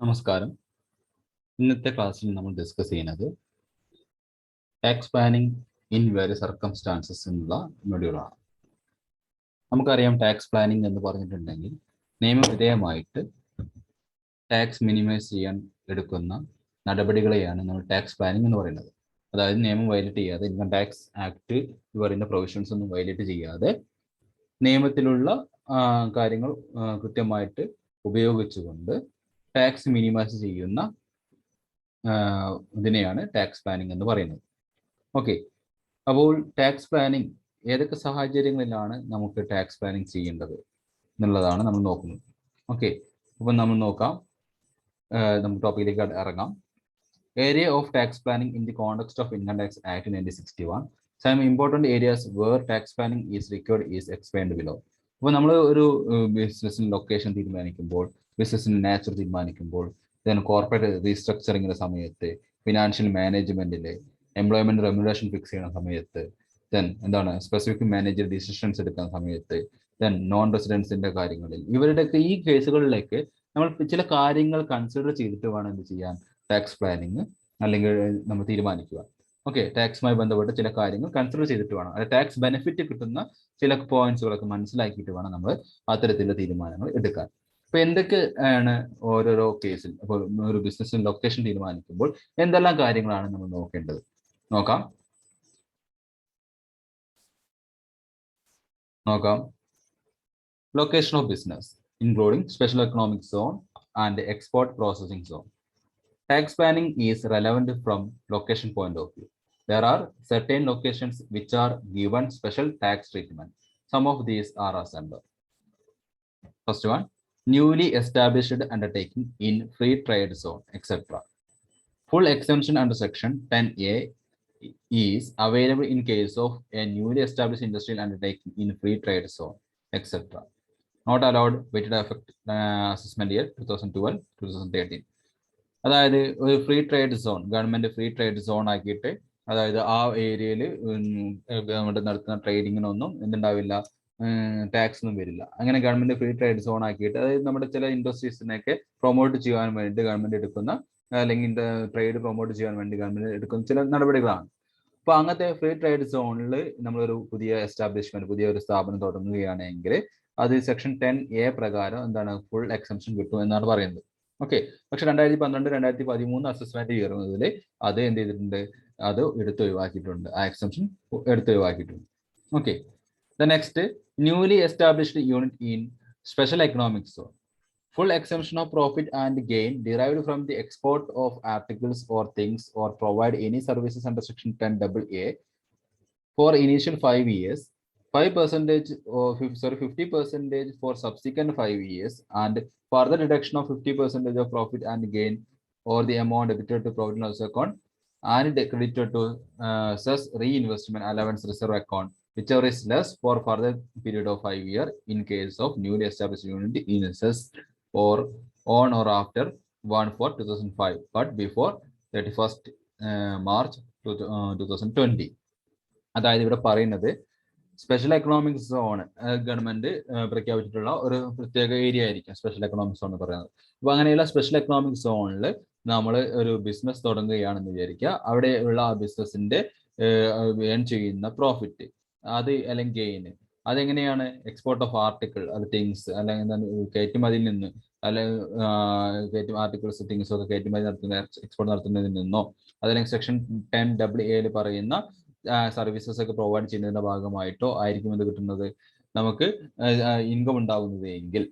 നമസ്കാരം. ഇന്നത്തെ ക്ലാസ്സിൽ നമ്മൾ ഡിസ്കസ് ചെയ്യുന്നത് tax planning in various circumstances എന്നുള്ള മൊഡ്യൂളാണ്. നമുക്കറിയാം ടാക്സ് പ്ലാനിംഗ് എന്ന് പറഞ്ഞിട്ടുണ്ടെങ്കിൽ നിയമവിധേയമായിട്ട് ടാക്സ് മിനിമൈസ് ചെയ്യാൻ എടുക്കുന്ന നടപടികളെയാണ് നമ്മൾ ടാക്സ് പ്ലാനിംഗ് എന്ന് പറയുന്നത്. അതായത് നിയമം വയലേറ്റ് ചെയ്യാതെ, ഇൻകം ടാക്സ് ആക്ട് പറയുന്ന പ്രൊവിഷൻസ് ഒന്നും വയലേറ്റ് ചെയ്യാതെ നിയമത്തിലുള്ള കാര്യങ്ങൾ കൃത്യമായിട്ട് ഉപയോഗിച്ചുകൊണ്ട് ടാക്സ് മിനിമൈസ് ചെയ്യുന്ന ഇതിനെയാണ് ടാക്സ് പ്ലാനിംഗ് എന്ന് പറയുന്നത്. ഓക്കെ, അപ്പോൾ ടാക്സ് പ്ലാനിംഗ് ഏതൊക്കെ സാഹചര്യങ്ങളിലാണ് നമുക്ക് ടാക്സ് പ്ലാനിംഗ് ചെയ്യേണ്ടത് എന്നുള്ളതാണ് നമ്മൾ നോക്കുന്നത്. ഓക്കെ, അപ്പം നമ്മൾ നോക്കാം, നമുക്ക് ടോപ്പിക്കിലേക്ക് ഇറങ്ങാം. Area of tax planning in the context of income tax act 1961. Some important areas where tax planning is required is explained below. അപ്പോൾ നമ്മൾ ഒരു ബിസിനസ്സിന് ലൊക്കേഷൻ തീരുമാനിക്കുമ്പോൾ, ബിസിനസ്സിന് നാച്ചർ തീരുമാനിക്കുമ്പോൾ, ദെൻ കോർപ്പറേറ്റ് റീസ്ട്രക്ചറിങ്ങിൻ്റെ സമയത്ത്, ഫിനാൻഷ്യൽ മാനേജ്മെന്റിൽ, എംപ്ലോയ്മെന്റ് റെമ്യൂണറേഷൻ ഫിക്സ് ചെയ്യുന്ന സമയത്ത്, ദെൻ എന്താണ് സ്പെസിഫിക് മാനേജർ ഡിസിഷൻസ് എടുക്കുന്ന സമയത്ത്, ദെൻ നോൺ റെസിഡൻസിന്റെ കാര്യങ്ങളിൽ, ഇവരുടെയൊക്കെ ഈ കേസുകളിലേക്ക് നമ്മൾ ചില കാര്യങ്ങൾ കൺസിഡർ ചെയ്തിട്ട് വേണം എന്ത് ചെയ്യാൻ, ടാക്സ് പ്ലാനിങ് അല്ലെങ്കിൽ നമ്മൾ തീരുമാനിക്കുക. ഓക്കെ, ടാക്സുമായി ബന്ധപ്പെട്ട് ചില കാര്യങ്ങൾ കൺസിഡർ ചെയ്തിട്ട് വേണം, അതായത് ടാക്സ് ബെനിഫിറ്റ് കിട്ടുന്ന ചില പോയിന്റ്സുകളൊക്കെ മനസ്സിലാക്കിയിട്ട് വേണം നമ്മൾ അത്തരത്തിലുള്ള തീരുമാനങ്ങൾ എടുക്കാൻ. അപ്പൊ എന്തൊക്കെയാണ് ഓരോരോ കേസിൽ, അപ്പോൾ ഒരു ബിസിനസ്സിന് ലൊക്കേഷൻ തീരുമാനിക്കുമ്പോൾ എന്തെല്ലാം കാര്യങ്ങളാണ് നമ്മൾ നോക്കേണ്ടത് നോക്കാം. Location of business including special economic zone and export processing zone. Tax planning is relevant from location point of view. There are certain locations which are given special tax treatment. Some of these are as under. First one, newly established undertaking in free trade zone, etc. Full exemption under section 10A is available in case of a newly established industrial undertaking in free trade zone, etc. Not allowed weighted effect assessment year 2012-2013. അതായത് ഒരു free trade zone, government free trade zone ആക്കിയിട്ട്, അതായത് ആ ഏരിയയിൽ government നടത്തുന്ന ട്രേഡിങ്ങിനൊന്നും എന്തുണ്ടാവില്ല, tax ഒന്നും വരില്ല. അങ്ങനെ ഗവൺമെന്റ് ഫ്രീ ട്രേഡ് സോൺ ആക്കിയിട്ട്, അതായത് നമ്മുടെ ചില ഇൻഡസ്ട്രീസിനെയൊക്കെ പ്രൊമോട്ട് ചെയ്യാൻ വേണ്ടി ഗവൺമെന്റ് എടുക്കുന്ന, അല്ലെങ്കിൽ ട്രേഡ് പ്രൊമോട്ട് ചെയ്യാൻ വേണ്ടി ഗവൺമെന്റ് എടുക്കുന്ന ചില നടപടികളാണ്. അപ്പൊ അങ്ങനത്തെ ഫ്രീ ട്രേഡ് സോണിൽ നമ്മളൊരു പുതിയ എസ്റ്റാബ്ലിഷ്മെന്റ്, പുതിയ ഒരു സ്ഥാപനം തുടങ്ങുകയാണെങ്കിൽ അത് സെക്ഷൻ 10A പ്രകാരം എന്താണ്, ഫുൾ എക്സംഷൻ കിട്ടും എന്നാണ് പറയുന്നത്. ഓക്കെ, പക്ഷെ 2012-2013 അസസ്മെന്റ് കയറുന്നതിൽ അത് എന്ത് ചെയ്തിട്ടുണ്ട്, അത് എടുത്ത് ഒഴിവാക്കിയിട്ടുണ്ട്, ആ എക്സംഷൻ എടുത്ത് ഒഴിവാക്കിയിട്ടുണ്ട്. Okay, the next, newly established unit in special economic zone. Full exemption of profit and gain derived from the export of articles or things or provide any services under section 10AA for initial 5 years, 5% or 50% for subsequent 5 years, and further reduction of 50% of profit and gain or the amount debited to profit and loss account and credited to cess reinvestment allowance reserve account, whichever is less, for further period of 5 years in case of newly established unit in cess or on or after 1/4/2005 but before 31st March 2020. അതായത് ഇവിടെ പറയുന്നത് special economic zone government പ്രഖ്യാപിച്ചിട്ടുള്ള ഒരു പ്രത്യേക area ആയിരിക്കും special economic zone എന്ന് പറയുന്നത്. അപ്പൊ അങ്ങനെയുള്ള സ്പെഷ്യൽ എക്കണോമിക് സോണിൽ നമ്മൾ ഒരു ബിസിനസ് തുടങ്ങുകയാണെന്ന് വിചാരിക്കുക. അവിടെയുള്ള ആ ബിസിനസിന്റെ ഏൺ ചെയ്യുന്ന പ്രോഫിറ്റ്, അത് അല്ലെങ്കിൽ ഗെയിന്, അതെങ്ങനെയാണ്, എക്സ്പോർട്ട് ഓഫ് ആർട്ടിക്കിൾ, അത് തിങ്സ്, അല്ലെങ്കിൽ കയറ്റുമതിയിൽ നിന്ന്, അല്ലെങ്കിൽ ആർട്ടിക്കിൾസ് തിങ്സ് ഒക്കെ കയറ്റുമതി നടത്തുന്ന, എക്സ്പോർട്ട് നടത്തുന്നതിൽ നിന്നോ, അതല്ലെങ്കിൽ സെക്ഷൻ 10AA പറയുന്ന സർവീസസ് ഒക്കെ പ്രൊവൈഡ് ചെയ്യുന്നതിന്റെ ഭാഗമായിട്ടോ ആയിരിക്കും ഇത് കിട്ടുന്നത്, നമുക്ക് ഇൻകം ഉണ്ടാകുന്നത് എങ്കിൽ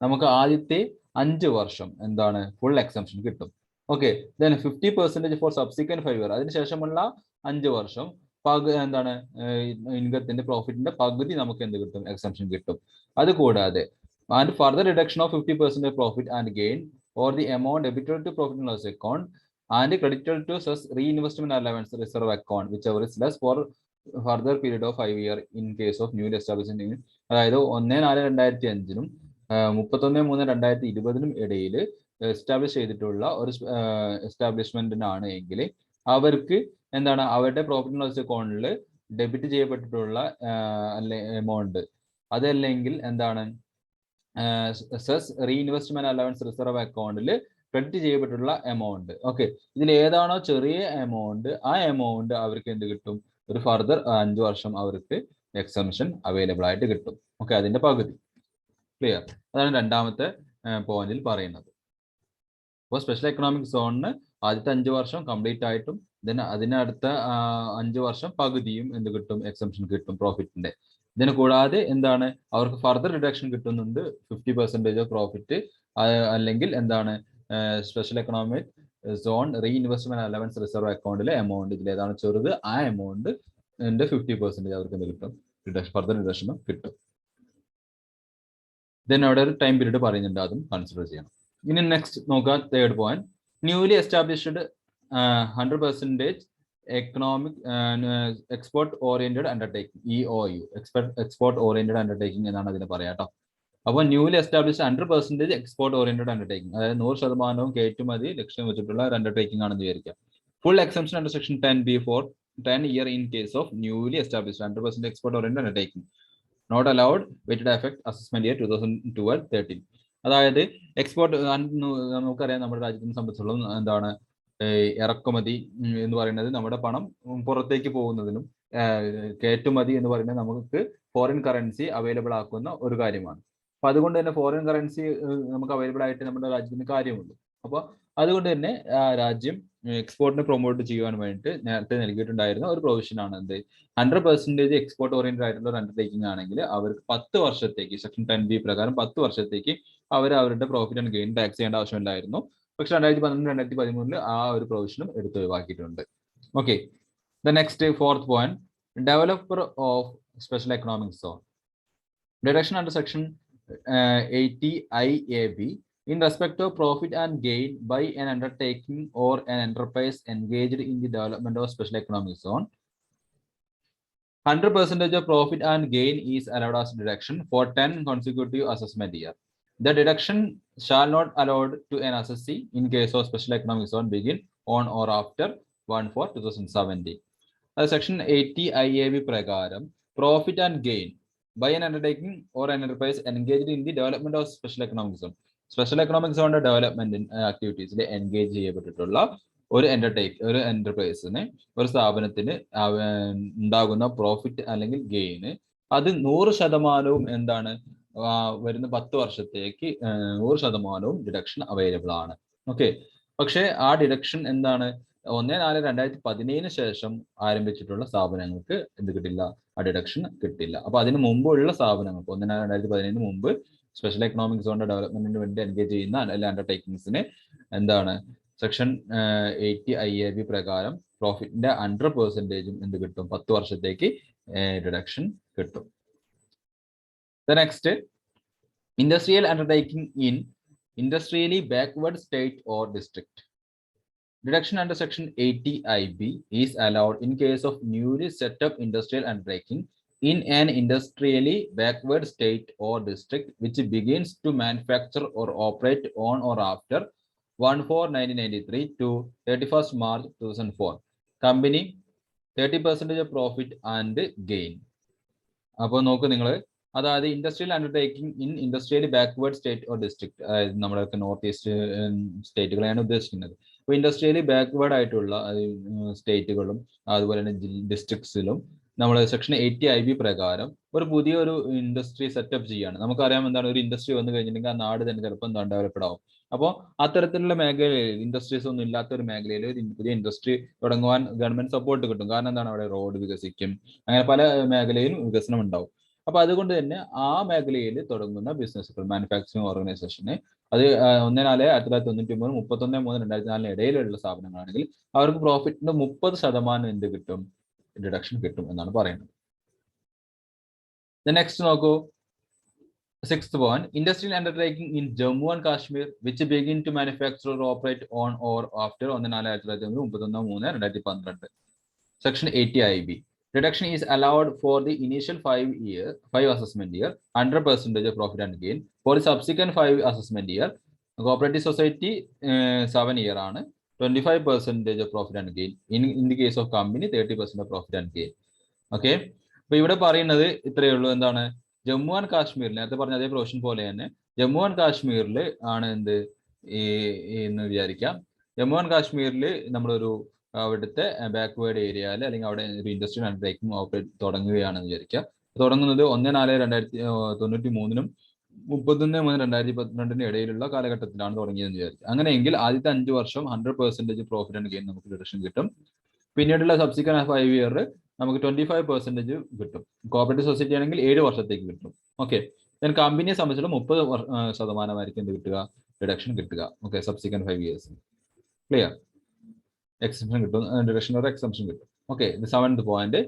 നമുക്ക് ആദ്യത്തെ 5 വർഷം എന്താണ്, ഫുൾ എക്സംഷൻ കിട്ടും. Okay, then 50% for subsequent 5 year, അതിനുശേഷമുള്ള 5 വർഷം എന്താണ്, ഇൻകത്തിന്റെ പ്രോഫിറ്റിന്റെ പകുതി നമുക്ക് എന്ത് കിട്ടും, എക്സംഷൻ കിട്ടും. അതുകൂടാതെ and further reduction of 50% profit and gain or the amount debited to profit and loss account and credited to cess reinvestment allowance reserve account, whichever is less, for further period of 5 years in case of newly established. അതായത് 1/4/2005 31/3/2020 ഇടയിൽ establish ചെയ്തിട്ടുള്ള ഒരു എസ്റ്റാബ്ലിഷ്മെന്റിനാണ് എങ്കിൽ അവർക്ക് എന്താണ്, അവരുടെ profit and loss അക്കൗണ്ടിൽ debit ചെയ്യപ്പെട്ടിട്ടുള്ള amount, അതല്ലെങ്കിൽ എന്താണ്, സെസ് റീഇൻവെസ്റ്റ്മെന്റ് അലവൻസ് റിസർവ് അക്കൗണ്ടിൽ ക്രെഡിറ്റ് ചെയ്യപ്പെട്ടുള്ള എമൗണ്ട്. ഓക്കെ, ഇതിൽ ഏതാണോ ചെറിയ എമൗണ്ട് ആ എമൗണ്ട് അവർക്ക് എന്ത് കിട്ടും, ഒരു ഫർദർ 5 വർഷം അവർക്ക് എക്സംഷൻ അവൈലബിൾ ആയിട്ട് കിട്ടും. ഓക്കെ, അതിന്റെ പകുതി. ക്ലിയർ? അതാണ് രണ്ടാമത്തെ പോയിന്റിൽ പറയുന്നത്. അപ്പോൾ സ്പെഷ്യൽ എക്കണോമിക് സോണിന് ആദ്യത്തെ 5 വർഷം കംപ്ലീറ്റ് ആയിട്ടും അതിനടുത്ത 5 വർഷം പകുതിയും എന്ത് കിട്ടും, എക്സംഷൻ കിട്ടും പ്രോഫിറ്റിന്റെ. ഇതിന് കൂടാതെ എന്താണ്, അവർക്ക് ഫർദർ റിഡക്ഷൻ കിട്ടുന്നുണ്ട് 50% ഓഫ് പ്രോഫിറ്റ്, അല്ലെങ്കിൽ എന്താണ് special economic zone reinvestment allowance reserve അക്കൗണ്ടിലെ എമൗണ്ട്, ഇതിൽ ഏതാണ് ചെറുത് ആ എമൗണ്ട് 50% അവർക്ക് എന്ത് കിട്ടും, ഫർദർ റിഡക്ഷനും കിട്ടും. ദെൻ അവിടെ ഒരു ടൈം പീരീഡ് പറയുന്നുണ്ട്, അതും കൺസിഡർ ചെയ്യണം. ഇനി നെക്സ്റ്റ് നോക്കാം, third point, newly established 100% economic export oriented undertaking, EOU, export oriented undertaking എന്നാണ് അതിന് പറയാം കേട്ടോ. അപ്പോൾ newly established 100% export oriented undertaking, അതായത് 100% കയറ്റുമതി ലക്ഷ്യം വെച്ചിട്ടുള്ള ഒരു അണ്ടർടേക്കിംഗ് ആണെന്ന് വിചാരിക്കുക. Full exemption under section 10B for 10 year in case of newly established 100% export oriented undertaking. Not allowed weighted effect assessment year 2012-13. അതായത് എക്സ്പോർട്ട് നമുക്കറിയാം, നമ്മുടെ രാജ്യത്തിനെ സംബന്ധിച്ചുള്ള എന്താണ് ഇറക്കുമതി എന്ന് പറയുന്നത് നമ്മുടെ പണം പുറത്തേക്ക് പോകുന്നതിനും, കയറ്റുമതി എന്ന് പറയുന്നത് നമുക്ക് ഫോറിൻ കറൻസി അവൈലബിൾ ആക്കുന്ന ഒരു കാര്യമാണ്. അപ്പൊ അതുകൊണ്ട് തന്നെ ഫോറിൻ കറൻസി നമുക്ക് അവൈലബിൾ ആയിട്ട് നമ്മുടെ രാജ്യത്തിന് കാര്യമുള്ളൂ. അപ്പോൾ അതുകൊണ്ട് തന്നെ രാജ്യം എക്സ്പോർട്ടിനെ പ്രൊമോട്ട് ചെയ്യുവാൻ വേണ്ടിയിട്ട് നേരത്തെ നൽകിയിട്ടുണ്ടായിരുന്ന ഒരു പ്രൊവിഷൻ ആണ് എന്ത്, 100% എക്സ്പോർട്ട് ഓറിയന്റഡ് ആയിട്ടുള്ള ഒരു അണ്ടർടേക്കിംഗ് ആണെങ്കിൽ അവർക്ക് 10 വർഷത്തേക്ക് സെക്ഷൻ 10B പ്രകാരം 10 വർഷത്തേക്ക് അവരുടെ പ്രോഫിറ്റ് ആൻഡ് ഗെയിൻ ടാക്സ് ചെയ്യേണ്ട ആവശ്യമില്ലായിരുന്നു. പക്ഷെ 2012-2013 ആ ഒരു പ്രൊവിഷനും എടുത്ത് ഒഴിവാക്കിയിട്ടുണ്ട്. Okay, the next fourth point, developer of special economic zone, deduction under section 80 IAB in respect of profit and gain by an undertaking or an enterprise engaged in the development of special economic zone. 100% of profit and gain is allowed as deduction for 10 consecutive assessment year. The deduction shall not allowed to an assessee in case of special economic zone begin on or after 1/4/2017. Section 80 IAB പ്രകാരം profit and gain by an undertaking or an enterprise engaged in the development of special economic zone, special economic സോണിന്റെ development ആക്ടിവിറ്റീസിൽ engage ചെയ്യപ്പെട്ടിട്ടുള്ള ഒരു എന്റർപ്രൈസിന്, ഒരു സ്ഥാപനത്തിന് ഉണ്ടാകുന്ന profit അല്ലെങ്കിൽ gain അത് 100% എന്താണ് വരുന്ന 10 വർഷത്തേക്ക് 100% ഡിഡക്ഷൻ അവൈലബിൾ ആണ്. ഓക്കെ, പക്ഷേ ആ ഡിഡക്ഷൻ എന്താണ്, 1/4/2017 ശേഷം ആരംഭിച്ചിട്ടുള്ള സ്ഥാപനങ്ങൾക്ക് എന്ത് കിട്ടില്ല, ആ ഡിഡക്ഷൻ കിട്ടില്ല. അപ്പൊ അതിന് മുമ്പുള്ള സ്ഥാപനങ്ങൾക്ക് 1/4/2017 മുമ്പ് സ്പെഷ്യൽ എക്കണോമിക് സോണിന്റെ ഡെവലപ്മെന്റിന് വേണ്ടി എൻഗേജ് ചെയ്യുന്ന എല്ലാ അണ്ടർടേക്കിങ്സിന് എന്താണ് സെക്ഷൻ 80 IAB പ്രകാരം പ്രോഫിറ്റിന്റെ 100% എന്ത് കിട്ടും, 10 വർഷത്തേക്ക് ഡിഡക്ഷൻ കിട്ടും. Next, industrial undertaking in industrially backward state or district. Deduction under section 80 IB is allowed in case of newly set up industrial undertaking in an industrially backward state or district which begins to manufacture or operate on or after 1/4/1993 to 31st March 2004. Company 30% of profit and gain. അപ്പോൾ നോക്ക് നിങ്ങൾ, അതായത് industrial undertaking in industrially backward state or district, അതായത് നമ്മളൊക്കെ north east സ്റ്റേറ്റുകളെയാണ് ഉദ്ദേശിക്കുന്നത്. അപ്പോൾ industrially backward ആയിട്ടുള്ള സ്റ്റേറ്റുകളും അതുപോലെ തന്നെ ഡിസ്ട്രിക്ട്സിലും നമ്മൾ സെക്ഷൻ 80 IB പ്രകാരം ഒരു പുതിയൊരു ഇൻഡസ്ട്രി സെറ്റപ്പ് ചെയ്യാണ്. നമുക്കറിയാം എന്താണ്, ഒരു ഇൻഡസ്ട്രി വന്നു കഴിഞ്ഞിട്ടുണ്ടെങ്കിൽ ആ നാട് തന്നെ ചിലപ്പോൾ എന്താണ് ഡെവലപ്ഡ് ആവും. അപ്പോൾ അത്തരത്തിലുള്ള മേഖലയിൽ, ഇൻഡസ്ട്രീസ് ഒന്നും ഇല്ലാത്ത ഒരു മേഖലയിൽ ഒരു പുതിയ ഇൻഡസ്ട്രി തുടങ്ങുവാൻ ഗവൺമെന്റ് സപ്പോർട്ട് കിട്ടും. കാരണം എന്താണ്, അവിടെ റോഡ് വികസിക്കും, അങ്ങനെ പല മേഖലയിലും വികസനം ഉണ്ടാവും. അപ്പൊ അതുകൊണ്ട് തന്നെ ആ മേഖലയിൽ തുടങ്ങുന്ന ബിസിനസ്സുകൾ, മാനുഫാക്ചറിങ് ഓർഗനൈസേഷന് അത് 1/4/1993 31/3/2004 ഇടയിലുള്ള സ്ഥാപനങ്ങളാണെങ്കിൽ അവർക്ക് പ്രോഫിറ്റിന്റെ 30% എന്ത് കിട്ടും, ഡിഡക്ഷൻ കിട്ടും എന്നാണ് പറയുന്നത്. നെക്സ്റ്റ് നോക്കൂ, 6th point, industrial undertaking in Jammu and Kashmir which begin to manufacture or operate on or after 1/4/1993 section 80 IB. Deduction is allowed for the initial 5 assessment year, 100% of profit and gain. For the subsequent 5 assessment year, cooperative society 7 year ആണ്, 25% of profit and gain. In the case of company 30% of profit and gain. Okay, അപ്പൊ ഇവിടെ പറയുന്നത് ഇത്രയേ ഉള്ളൂ. എന്താണ്, Jammu and കാശ്മീരിൽ നേരത്തെ പറഞ്ഞ അതേ പ്രൊവിഷൻ പോലെ തന്നെ ജമ്മു ആൻഡ് കാശ്മീരിൽ ആണ് എന്ത്, എന്ന് വിചാരിക്കാം. ജമ്മു ആൻഡ് കാശ്മീരിൽ നമ്മളൊരു അവിടുത്തെ ബാക്ക്വേർഡ് ഏരിയയിൽ അല്ലെങ്കിൽ അവിടെ ഒരു ഇൻഡസ്ട്രിയൽ അണ്ടർടേക്കിംഗ് ഓപ്പറേറ്റ് തുടങ്ങുകയാണെന്ന് വിചാരിക്കുക. തുടങ്ങുന്നത് 1/4/2093 31/3/2012 ഇടയിലുള്ള കാലഘട്ടത്തിലാണ് തുടങ്ങിയതെന്ന് വിചാരിക്കുക. അങ്ങനെയെങ്കിൽ ആദ്യത്തെ 5 വർഷം 100% പ്രോഫിറ്റ് ആൻഡ് ഗെയിൻ നമുക്ക് ഡിഡക്ഷൻ കിട്ടും. പിന്നീടുള്ള സബ്സിക്വന്റ് 5 ഇയറിൽ നമുക്ക് 25% കിട്ടും. കോപ്പറേറ്റീവ് സൊസൈറ്റി ആണെങ്കിൽ 7 വർഷത്തേക്ക് കിട്ടും. ഓക്കെ, ദെൻ കമ്പനിയെ സംബന്ധിച്ചിടത്തോളം 30% എന്ത് കിട്ടുക, ഡിഡക്ഷൻ കിട്ടുക. Okay, subsequent 5 years. Clear? Exemption കിട്ടും, ഡിഡക്ഷൻ ഒരു എക്സംഷൻ കിട്ടും. Okay, the 7th point,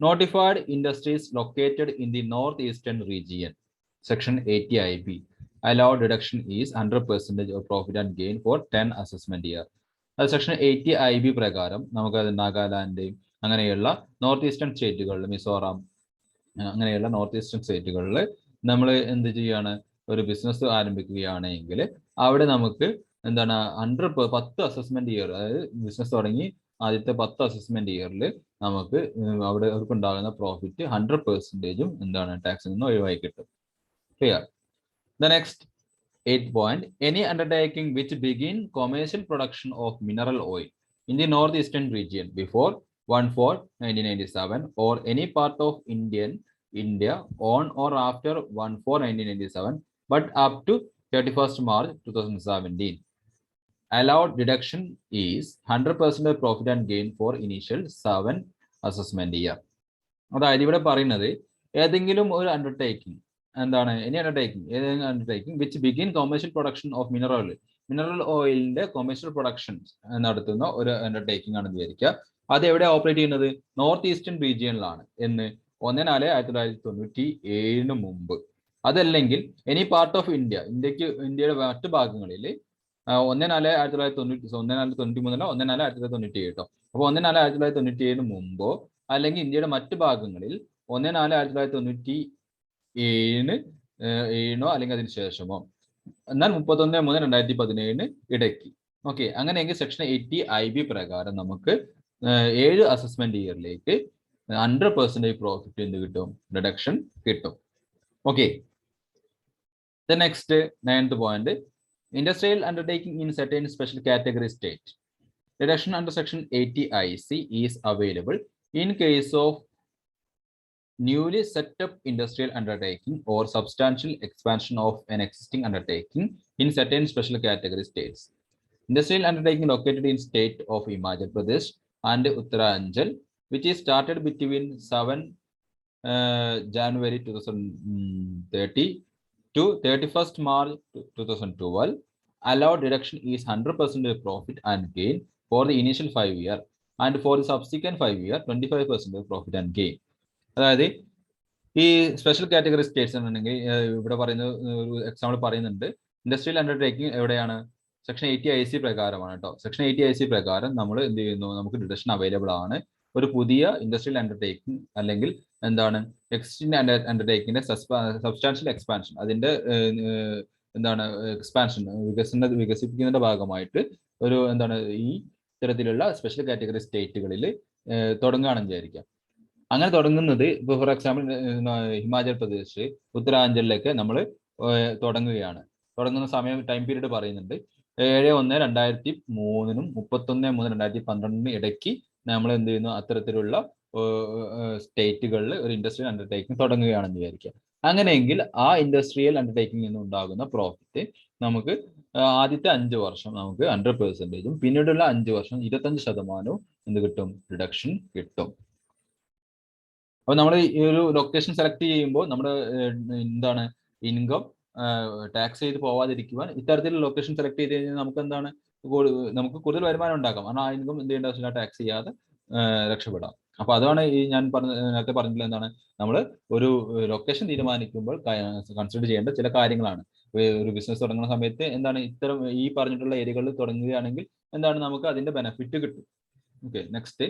notified industries located in the north eastern region section 80 IB allowed deduction is 100% of profit and gain for 10 assessment year. അത് section 80 IB പ്രകാരം നമുക്ക് നാഗാലാൻഡ് അങ്ങനെയുള്ള north eastern സ്റ്റേറ്റുകളിൽ, Mizoram അങ്ങനെയുള്ള north eastern സ്റ്റേറ്റുകളിൽ നമ്മൾ എന്ത് ചെയ്യാണ്, ഒരു ബിസിനസ് ആരംഭിക്കുകയാണെങ്കിൽ അവിടെ നമുക്ക് എന്താണ് 10 അസസ്മെന്റ് ഇയർ, അതായത് ബിസിനസ് തുടങ്ങി ആദ്യത്തെ 10 അസസ്മെന്റ് ഇയറിൽ നമുക്ക് അവിടെ അവർക്ക് ഉണ്ടാകുന്ന പ്രോഫിറ്റ് 100% എന്താണ് ടാക്സിൽ നിന്ന് ഒഴിവായി കിട്ടും. Clear? The next 8th point, any undertaking which begin commercial production of mineral oil in the northeastern region before 1/4/1997 or any part of India on or after 1/4/1997 but up to 31st March 2017, allowed deduction is 100% of profit and gain for initial 7 assessment year. അതായത് ഇവിടെ പറയുന്നത് ഏതെങ്കിലും ഒരു undertaking എന്താണ്, any undertaking, ഏതെങ്കിലും undertaking which begin commercial production of mineral ഓയിലിന്റെ commercial production നടത്തുന്ന ഒരു അണ്ടർടേക്കിംഗ് ആണെന്ന് വിചാരിക്കുക. അത് എവിടെ ഓപ്പറേറ്റ് ചെയ്യുന്നത്, നോർത്ത് ഈസ്റ്റേൺ റീജിയനിലാണ്. എന്ന് 1/4/1997 മുമ്പ്. അതല്ലെങ്കിൽ എനി പാർട്ട് ഓഫ് ഇന്ത്യയുടെ മറ്റു ഭാഗങ്ങളിൽ 1/4/1993 1/4/1997 കേട്ടോ. അപ്പോൾ 1/4/1997 മുമ്പോ അല്ലെങ്കിൽ ഇന്ത്യയുടെ മറ്റു ഭാഗങ്ങളിൽ 1/4/1997 അല്ലെങ്കിൽ അതിന് ശേഷമോ, എന്നാൽ 31/3/2017 ഇടയ്ക്ക്. ഓക്കെ, അങ്ങനെയെങ്കിൽ സെക്ഷൻ 80 IB പ്രകാരം നമുക്ക് 7 അസസ്മെന്റ് ഇയറിലേക്ക് 100% പ്രോഫിറ്റ് എന്ത് കിട്ടും, റിഡക്ഷൻ കിട്ടും. Okay, the next 9th point, industrial undertaking in certain special category state. Deduction under section 80 IC is available in case of newly set up industrial undertaking or substantial expansion of an existing undertaking in certain special category states. Industrial undertaking located in state of Himachal Pradesh and Uttaranchal, which is started between 7 January 2030 to 31st March 2012, allowed deduction is 100% of profit and gain for the initial 5 year and for the subsequent 5 year 25% of profit and gain. അതായത് ഈ special category States എന്നുണ്ടെങ്കിൽ ഇവിടെ പറയുന്ന ഒരു example പറയുന്നുണ്ട്. Industrial undertaking എവിടെയാണ്, section 80 IC പ്രകാരമാണ് കേട്ടോ. സെക്ഷൻ 80 IC പ്രകാരം നമ്മൾ എന്ത് ചെയ്യുന്നു, നമുക്ക് ഡിഡക്ഷൻ അവൈലബിൾ ആണ്. ഒരു പുതിയ ഇൻഡസ്ട്രിയൽ അണ്ടർടേക്കിംഗ് അല്ലെങ്കിൽ എന്താണ് എക്സിസ്റ്റിംഗ് അണ്ടർടേക്കിങ്ങിന്റെ സബ്സ്റ്റാൻഷ്യൽ എക്സ്പാൻഷൻ, അതിന്റെ എന്താണ് എക്സ്പാൻഷൻ വികസിപ്പിക്കുന്നതിന്റെ ഭാഗമായിട്ട് ഒരു എന്താണ് ഈ തരത്തിലുള്ള സ്പെഷ്യൽ കാറ്റഗറി സ്റ്റേറ്റുകളിൽ തുടങ്ങുകയാണെന്ന് വിചാരിക്കാം. അങ്ങനെ തുടങ്ങുന്നത് ഇപ്പോൾ ഫോർ എക്സാമ്പിൾ ഹിമാചൽ പ്രദേശ്, ഉത്തരാഞ്ചലിലൊക്കെ നമ്മൾ തുടങ്ങുകയാണ്. തുടങ്ങുന്ന സമയം ടൈം പീരീഡ് പറയുന്നുണ്ട് 7/1/2003 31/3/2012 ഇടയ്ക്ക് നമ്മൾ എന്ത് ചെയ്യുന്നു, അത്തരത്തിലുള്ള സ്റ്റേറ്റുകളിൽ ഒരു ഇൻഡസ്ട്രിയൽ അണ്ടർടേക്കിംഗ് തുടങ്ങുകയാണെന്ന് വിചാരിക്കുക. അങ്ങനെയെങ്കിൽ ആ ഇൻഡസ്ട്രിയൽ അണ്ടർടേക്കിംഗ് നിന്ന് ഉണ്ടാകുന്ന പ്രോഫിറ്റ് നമുക്ക് ആദ്യത്തെ 5 വർഷം നമുക്ക് 100%, പിന്നീടുള്ള 5 വർഷം 25% എന്ത് കിട്ടും, റിഡക്ഷൻ കിട്ടും. അപ്പൊ നമ്മൾ ഈ ഒരു ലൊക്കേഷൻ സെലക്ട് ചെയ്യുമ്പോൾ നമ്മുടെ എന്താണ് ഇൻകം ടാക്സ് ചെയ്ത് പോവാതിരിക്കുവാൻ ഇത്തരത്തിലുള്ള ലൊക്കേഷൻ സെലക്ട് ചെയ്ത് കഴിഞ്ഞാൽ നമുക്ക് എന്താണ്, നമുക്ക് കൂടുതൽ വരുമാനം ഉണ്ടാക്കാം. കാരണം ആ ഇൻകം എന്ത് ചെയ്യേണ്ട ആവശ്യമില്ല, ടാക്സ് ചെയ്യാതെ രക്ഷപ്പെടാം. അപ്പൊ അതാണ് ഈ ഞാൻ നേരത്തെ പറഞ്ഞിട്ടുള്ള എന്താണ്, നമ്മൾ ഒരു ലൊക്കേഷൻ തീരുമാനിക്കുമ്പോൾ കൺസിഡർ ചെയ്യേണ്ട ചില കാര്യങ്ങളാണ്. ഒരു ബിസിനസ് തുടങ്ങുന്ന സമയത്ത് എന്താണ് ഇത്തരം ഈ പറഞ്ഞിട്ടുള്ള ഏരിയകളിൽ തുടങ്ങുകയാണെങ്കിൽ എന്താണ് നമുക്ക് അതിന്റെ ബെനിഫിറ്റ് കിട്ടും. Okay, next,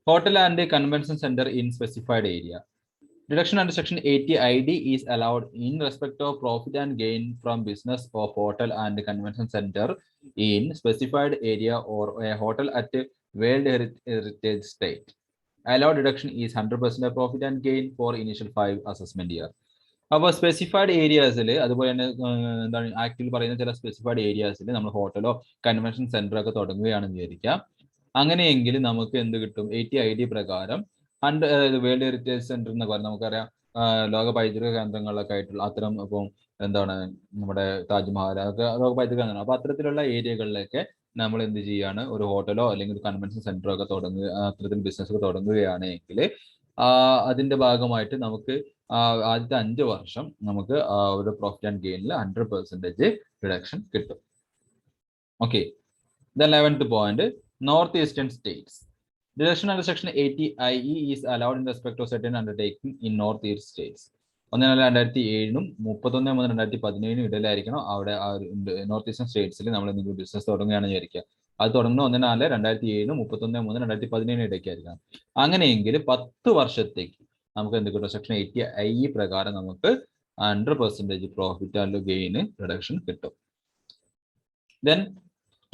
hotel and convention center in specified area. Deduction under section 80 ID is allowed in respect of profit and gain from business of hotel and convention center in specified area or a hotel at a World Heritage State. Allowed deduction is 100% of profit and gain for initial 5 assessment year. അപ്പോൾ specified ഏരിയാസിൽ അതുപോലെ തന്നെ എന്താണ് ആക്ടിൽ പറയുന്ന ചില specified ഏരിയാസിൽ നമ്മൾ ഹോട്ടലോ convention സെന്ററോ ഒക്കെ തുടങ്ങുകയാണെന്ന് വിചാരിക്കാം. അങ്ങനെയെങ്കിൽ നമുക്ക് എന്ത് കിട്ടും? 80 പ്രകാരം വേൾഡ് ഹെറിറ്റേജ് സെന്റർ എന്ന് പറഞ്ഞാൽ നമുക്കറിയാം ലോക പൈതൃക കേന്ദ്രങ്ങളിലൊക്കെ ആയിട്ടുള്ള അത്തരം ഇപ്പം എന്താണ് നമ്മുടെ താജ്മഹൽ അതൊക്കെ ലോക പൈതൃക കേന്ദ്രങ്ങൾ. അപ്പൊ അത്തരത്തിലുള്ള ഏരിയകളിലൊക്കെ നമ്മൾ എന്ത് ചെയ്യാണ്? ഒരു ഹോട്ടലോ അല്ലെങ്കിൽ ഒരു കൺവെൻഷൻ സെന്ററോ ഒക്കെ തുടങ്ങുക, അത്തരത്തിൽ ബിസിനസ് തുടങ്ങുകയാണെങ്കിൽ അതിന്റെ ഭാഗമായിട്ട് നമുക്ക് ആദ്യത്തെ 5 വർഷം നമുക്ക് ഒരു പ്രോഫിറ്റ് ആൻഡ് ഗെയിനിൽ 100% റിഡക്ഷൻ കിട്ടും. Okay, the 11th point, northeastern states. Deduction under section 80 IE is allowed in respect of certain undertaking in northeast states. 1-2007 31-2017 ഇടയിലായിരിക്കണം അവിടെ നോർത്ത് ഈസ്റ്റേൺ സ്റ്റേറ്റ്സിൽ നമ്മൾ എന്തെങ്കിലും ബിസിനസ് തുടങ്ങുകയാണെന്ന് വിചാരിക്കുക. അത് തുടങ്ങുന്ന 1-4-2007 31-3-2017 ഇടയ്ക്കായിരിക്കണം. അങ്ങനെയെങ്കിൽ 10 വർഷത്തേക്ക് നമുക്ക് എന്ത് കിട്ടും? സെക്ഷൻ 80 IE പ്രകാരം നമുക്ക് 100% പ്രോഫിറ്റ് ആൻഡ് ഗെയിൻ റിഡക്ഷൻ കിട്ടും. ദെൻ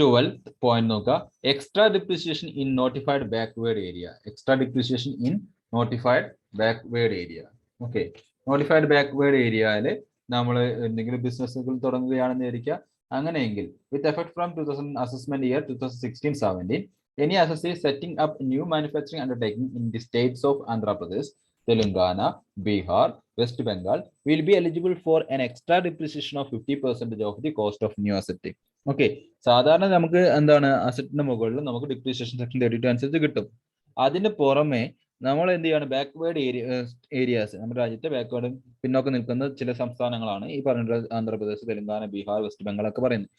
12th point നോക്കുക, extra depreciation in notified backward area. Extra depreciation in notified backward area. Okay, notified backward ഏരിയയിൽ നമ്മൾ എന്തെങ്കിലും ബിസിനസ്സുകൾ തുടങ്ങുകയാണെന്ന് വിചാരിക്കുക. അങ്ങനെയെങ്കിൽ with effect from 2000 assessment year 2016-17 any assessee setting up new manufacturing undertaking in the States of Andhra Pradesh, Telangana, Bihar, west Bengal will be eligible for an extra depreciation of 50% of the cost of new asset. Okay, സാധാരണ നമുക്ക് എന്താണ് അസറ്റിന്റെ മുകളിൽ നമുക്ക് depreciation section 32 അനുസരിച്ച് കിട്ടും. അതിന് പുറമെ നമ്മൾ എന്ത് ചെയ്യാണ്? ബാക്ക്വേർഡ് ഏരിയാസ്, നമ്മുടെ രാജ്യത്തെ ബാക്ക്വേർഡ് പിന്നോക്കം നിൽക്കുന്ന ചില സംസ്ഥാനങ്ങളാണ് ഈ പറഞ്ഞ ആന്ധ്രാപ്രദേശ്, തെലുങ്കാന, ബീഹാർ, വെസ്റ്റ് ബംഗാൾ ഒക്കെ പറയുന്നത്.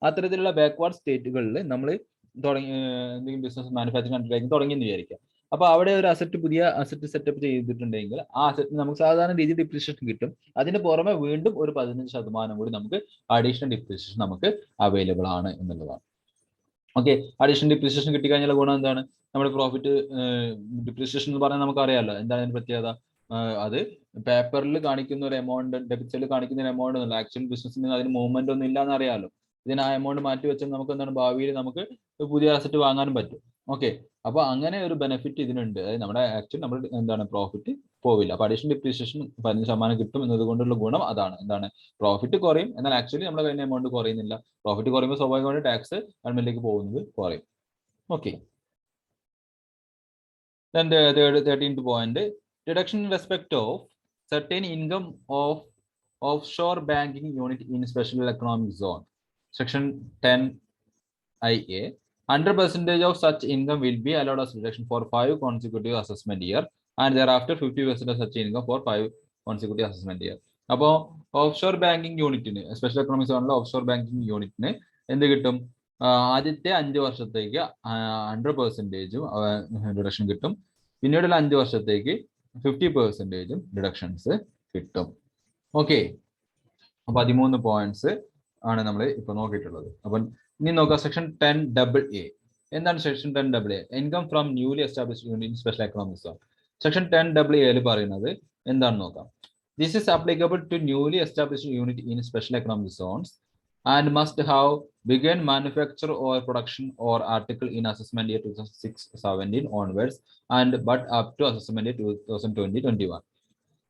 അത്തരത്തിലുള്ള ബാക്ക്വേർഡ് സ്റ്റേറ്റുകളിൽ നമ്മൾ എന്തെങ്കിലും ബിസിനസ് മാനുഫാക്ചറിംഗ് അണ്ടർടേക്കിംഗ് തുടങ്ങിയെന്ന് വിചാരിക്കുക. അപ്പൊ അവിടെ ഒരു പുതിയ അസറ്റ് സെറ്റപ്പ് ചെയ്തിട്ടുണ്ടെങ്കിൽ ആ അസറ്റിന് നമുക്ക് സാധാരണ രീതിയിൽ ഡിപ്രീസിയേഷൻ കിട്ടും. അതിന് പുറമെ വീണ്ടും ഒരു 15% കൂടി നമുക്ക് അഡീഷണൽ ഡിപ്രീസിയേഷൻ നമുക്ക് അവൈലബിൾ ആണ് എന്നുള്ളതാണ്. ഓക്കെ, അഡീഷണൽ ഡിപ്രീസിയേഷൻ കിട്ടിക്കഴിഞ്ഞാൽ ഗുണം എന്താണ്? നമ്മുടെ പ്രോഫിറ്റ് ഡിപ്രീസിയേഷൻ എന്ന് പറഞ്ഞാൽ നമുക്ക് അറിയാമല്ലോ എന്താണ് അതിന്റെ പ്രത്യേകത. അത് പേപ്പറിൽ കാണിക്കുന്ന ഒരു എമൗണ്ട്, ഡെബിറ്റ് സൈഡിൽ കാണിക്കുന്ന ഒരു എമൗണ്ട് ഒന്നുമില്ല. ആക്ച്വൽ ബിസിനസ്സിന് അതിന് മൂവ്മെന്റ് ഒന്നും ഇല്ലാന്ന് അറിയാമല്ലോ. ഇതിന് ആ എമൗണ്ട് മാറ്റി വെച്ചാൽ നമുക്ക് എന്താണ് ഭാവിയിൽ നമുക്ക് പുതിയ അസറ്റ് വാങ്ങാനും പറ്റും. ഓക്കെ, അപ്പൊ അങ്ങനെ ഒരു ബെനിഫിറ്റ് ഇതിനുണ്ട്. അതായത് നമ്മുടെ ആക്ച്വൽ നമ്മുടെ എന്താണ് പ്രോഫിറ്റ് പോവില്ല. അപ്പൊ അഡീഷണൽ ഡിപ്രീസിയേഷൻ 15% കിട്ടും എന്നതുകൊണ്ടുള്ള ഗുണം അതാണ്. എന്താണ്? പ്രോഫിറ്റ് കുറയും, എന്നാൽ ആക്ച്വലി നമ്മുടെ കഴിഞ്ഞ എമൗണ്ട് കുറയുന്നില്ല. പ്രോഫിറ്റ് കുറയുമ്പോൾ സ്വാഭാവികമായിട്ട് ടാക്സ് ഗവൺമെന്റിലേക്ക് പോകുന്നത് കുറയും. Okay, then the 13th point, deduction in respect of certain income of offshore banking unit in special economic zone, section 10 IA. 100% of such income will be allowed as deduction for 5 consecutive assessment year and thereafter 50% of such income for 5 consecutive assessment year. അപ്പോൾ offshore banking യൂണിറ്റിന്, special economic സോണിലെ offshore banking യൂണിറ്റിന് എന്ത് കിട്ടും? ആദ്യത്തെ 5 വർഷത്തേക്ക് 100% deduction കിട്ടും. പിന്നീടുള്ള 5 വർഷത്തേക്ക് 50% ഡിഡക്ഷൻസ് കിട്ടും. ഓക്കെ, 13 പോയിന്റ്സ് ആണ് നമ്മൾ ഇപ്പൊ നോക്കിയിട്ടുള്ളത്. അപ്പം ഇനി നോക്കാം സെക്ഷൻ 10AA. എന്താണ് section 10AA? Income from newly established unit in special economic zone. Section 10AA പറയുന്നത് എന്താണെന്ന് നോക്കാം. This is applicable to newly established unit in special economic zones and must have begun manufacture or production or article in assessment year 2006-17 onwards and but up to assessment year 2020-21.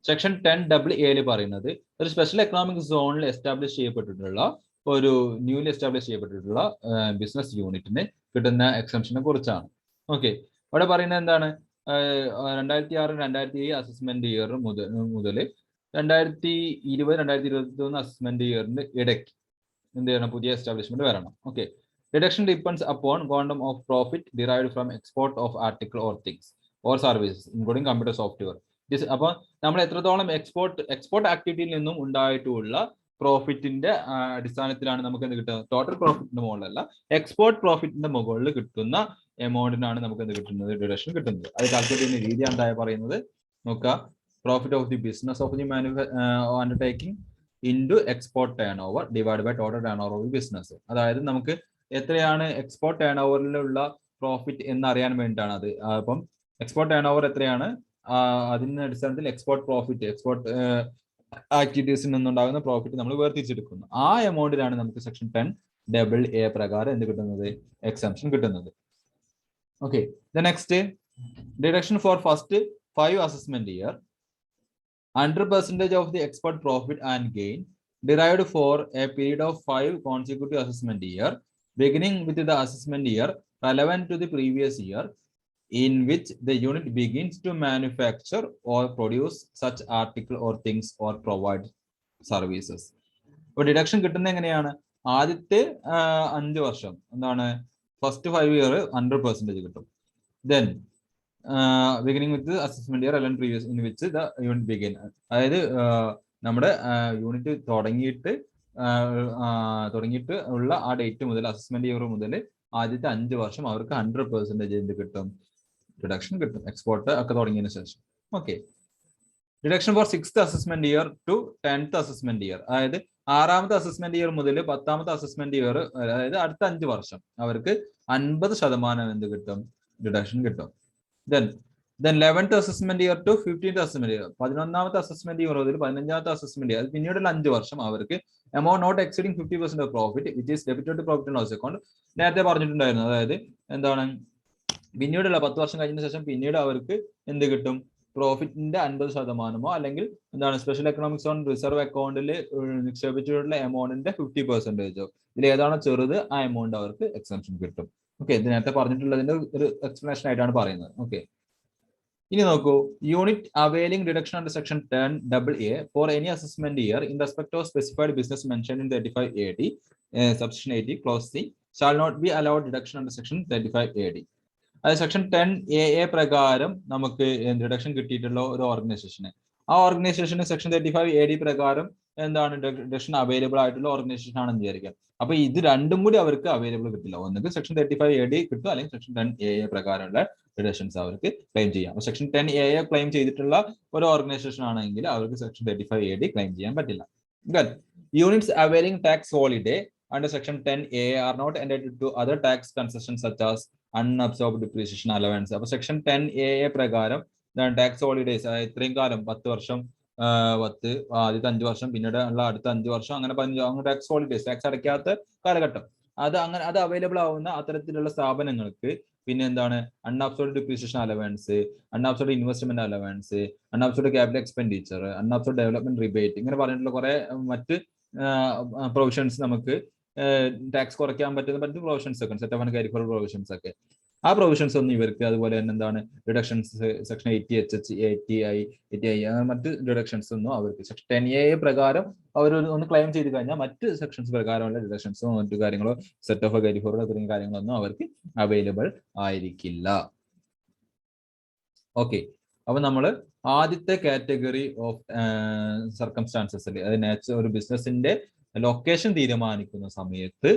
Section 10AA പറയുന്നത് ഒരു special economic സോണിൽ establish ചെയ്യപ്പെട്ടിട്ടുള്ള ഒരു newly establish ചെയ്യപ്പെട്ടിട്ടുള്ള business യൂണിറ്റിന് കിട്ടുന്ന എക്സംഷനെ കുറിച്ചാണ്. Okay, അവിടെ പറയുന്നത് എന്താണ്? 2006-2007 അസസ്മെന്റ് ഇയർ മുതൽ 2020-2021 അസസ്മെന്റ് ഇയറിന്റെ ഇടയ്ക്ക് എന്ത് ചെയ്യണം? പുതിയ എസ്റ്റാബ്ലിഷ്മെന്റ് വരണം. Okay, deduction depends upon quantum of profit derived from export of article or things or services including computer software. അപ്പൊ നമ്മൾ എത്രത്തോളം എക്സ്പോർട്ട് ആക്ടിവിറ്റിയിൽ നിന്നും ഉണ്ടായിട്ടുള്ള പ്രോഫിറ്റിന്റെ അടിസ്ഥാനത്തിലാണ് നമുക്ക് എന്ത് കിട്ടുന്നത്? ടോട്ടൽ പ്രോഫിറ്റിന്റെ മുകളിലല്ല, എക്സ്പോർട്ട് പ്രോഫിറ്റിന്റെ മുകളിൽ കിട്ടുന്ന എമൗണ്ടിനാണ് നമുക്ക് എന്ത് കിട്ടുന്നത്? ഡിഡക്ഷൻ കിട്ടുന്നത്. അത് കാൽക്കുലേറ്റ് ചെയ്യുന്ന രീതി എന്തായി പറയുന്നത് നോക്കുക. Profit of the business of the undertaking into export turnover divide by total turnover of business. അതായത് നമുക്ക് എത്രയാണ് എക്സ്പോർട്ട് ടേൺ ഓവറിലുള്ള പ്രോഫിറ്റ് എന്ന് അറിയാൻ വേണ്ടിയിട്ടാണ് അത്. അപ്പം എക്സ്പോർട്ട് ടേൺ ഓവർ എത്രയാണ്, അതിന്റെ അടിസ്ഥാനത്തിൽ എക്സ്പോർട്ട് പ്രോഫിറ്റ്, എക്സ്പോർട്ട് ആക്ടിവിറ്റീസിൽ നിന്നുണ്ടാകുന്ന പ്രോഫിറ്റ് നമ്മൾ വേർതിരിച്ചെടുക്കുന്നു. ആ എമൗണ്ടിലാണ് നമുക്ക് സെക്ഷൻ 10AA പ്രകാരം എന്ത് കിട്ടുന്നത്? എക്സംഷൻ കിട്ടുന്നത്. Okay, the next deduction for first 5 assessment year. 100% of the export profit and gain derived for a period of 5 consecutive assessment year, beginning with the assessment year relevant to the previous year, in which the unit begins to manufacture or produce such article or things or provide services. അപ്പോൾ deduction കിട്ടുന്നത് എങ്ങനെയാണ്? ആദ്യത്തെ 5 വർഷം എന്താണ്, first 5 year 100% കിട്ടും. Then beginning with assessment year അല്ലെങ്കിൽ previous in which the unit begin, അതായത് നമ്മുടെ യൂണിറ്റ് തുടങ്ങിയിട്ട് ഉള്ള ആ ഡേറ്റ് മുതൽ, അസസ്മെന്റ് ഇയർ മുതൽ ആദ്യത്തെ 5 വർഷം അവർക്ക് 100% എന്ത് കിട്ടും? ഡിഡക്ഷൻ കിട്ടും, എക്സ്പോർട്ട് ഒക്കെ തുടങ്ങിയതിനു ശേഷം. Okay. Deduction for 6th assessment year to 10th assessment year, അതായത് 6ാമത്തെ അസസ്മെന്റ് ഇയർ മുതൽ 10ാമത്തെ അസസ്മെന്റ് ഇയർ, അതായത് അടുത്ത 5 വർഷം അവർക്ക് 50% എന്ത് കിട്ടും? ഡിഡക്ഷൻ കിട്ടും. Then 11th assessment year to 15th assessment year, 11ാമത്തെ അസസ്മെന്റ് ഇയർ മുതൽ 15ാമത്തെ അസസ്മെന്റ് ഇയർ, പിന്നീടുള്ള 5 വർഷം അവർക്ക് amount not exceeding 50% of profit which is debited to profit and loss account. നേരത്തെ പറഞ്ഞിട്ടുണ്ടായിരുന്നു, അതായത് എന്താണ്, പിന്നീടുള്ള 10 വർഷം കഴിഞ്ഞ ശേഷം പിന്നീട് അവർക്ക് എന്ത് കിട്ടും? പ്രോഫിറ്റിന്റെ 50%, അല്ലെങ്കിൽ എന്താണ്, സ്പെഷ്യൽ എക്കണോമിക് സോൺ റിസർവ് അക്കൗണ്ടിൽ നിക്ഷേപിച്ചിട്ടുള്ള എമൗണ്ടിന്റെ 50%, ഇതിൽ ഏതാണോ ചെറുത് ആ എമൗണ്ട് അവർക്ക് എക്സംഷൻ കിട്ടും. ഓക്കെ, ഇത് നേരത്തെ പറഞ്ഞിട്ടുള്ളതിന്റെ ഒരു എക്സ്പ്ലനേഷൻ ആയിട്ടാണ് പറയുന്നത്. ഓക്കെ, ഇനി നോക്കൂ, unit availing deduction under section 10AA for any assessment year in respect of specified business mention in 35AD subsection 80 clause C shall not be allowed deduction under section 35AD. അത് section 10AA പ്രകാരം നമുക്ക് deduction കിട്ടിയിട്ടുള്ള ഒരു ഓർഗനൈസേഷന്, ആ ഓർഗനൈസേഷന് section 35AD പ്രകാരം എന്താണ് ഡിഡക്ഷൻ അവൈലബിൾ ആയിട്ടുള്ള ഓർഗനൈസേഷൻ ആണെന്ന് വിചാരിക്കാം. അപ്പൊ ഇത് രണ്ടും കൂടി അവർക്ക് അവൈലബിൾ കിട്ടില്ല. ഒന്നുകിൽ സെക്ഷൻ 35AD കിട്ടും, അല്ലെങ്കിൽ സെക്ഷൻ 10AA പ്രകാരമുള്ള ഡിഡക്ഷൻസ് അവർക്ക് ക്ലെയിം ചെയ്യാം. അപ്പൊ സെക്ഷൻ 10AA ക്ലെയിം ചെയ്തിട്ടുള്ള ഒരു ഓർഗനൈസേഷൻ ആണെങ്കിൽ അവർക്ക് സെക്ഷൻ 35AD ക്ലെയിം ചെയ്യാൻ പറ്റില്ല. Units availing tax holiday under section 10A are not entitled to other tax concessions such as unabsorbed depreciation allowance. അപ്പൊ സെക്ഷൻ 10AA പ്രകാരം ടാക്സ് ഹോളിഡേസ്, ഇത്രയും കാലം 10 വർഷം, ആദ്യത്തെ 5 വർഷം, പിന്നീട് ഉള്ള അടുത്ത 5 വർഷം, അങ്ങനെ 15 ടാക്സ് ഹോളിഡേസ്, ടാക്സ് അടയ്ക്കാത്ത കാലഘട്ടം, അത് അവൈലബിൾ ആവുന്ന അത്തരത്തിലുള്ള സ്ഥാപനങ്ങൾക്ക് പിന്നെ എന്താണ്, unabsorbed depreciation allowance, unabsorbed investment allowance, unabsorbed capital expenditure, unabsorbed development rebate, ഇങ്ങനെ പറഞ്ഞിട്ടുള്ള കുറെ മറ്റ് പ്രൊവിഷൻസ്, നമുക്ക് ടാക്സ് കുറയ്ക്കാൻ പറ്റുന്ന പ്രൊവിഷൻസ് ഒക്കെ, set of and carry forward provisions ഒക്കെ, ആ പ്രൊവിഷൻസ് ഒന്നും ഇവർക്ക്, അതുപോലെ തന്നെ എന്താണ് ഡിഡക്ഷൻസ് സെക്ഷൻ 80HH, 80I മറ്റ് ഡിഡക്ഷൻസ് ഒന്നും അവർക്ക് സെക്ഷൻ 10AA പ്രകാരം അവർ ഒന്ന് ക്ലെയിം ചെയ്ത് കഴിഞ്ഞാൽ മറ്റ് സെക്ഷൻസ് പ്രകാരമുള്ള ഡിഡക്ഷൻസോ മറ്റു കാര്യങ്ങളോ, സെറ്റ് ഓഫ് ക്യാരി ഫോർവേഡ് തുടങ്ങിയ കാര്യങ്ങളൊന്നും അവർക്ക് അവൈലബിൾ ആയിരിക്കില്ല. ഓക്കെ, അപ്പൊ നമ്മൾ ആദ്യത്തെ കാറ്റഗറി ഓഫ് സർക്കംസ്റ്റാൻസസിൽ, അത് ഒരു ബിസിനസിന്റെ ലൊക്കേഷൻ തീരുമാനിക്കുന്ന സമയത്ത്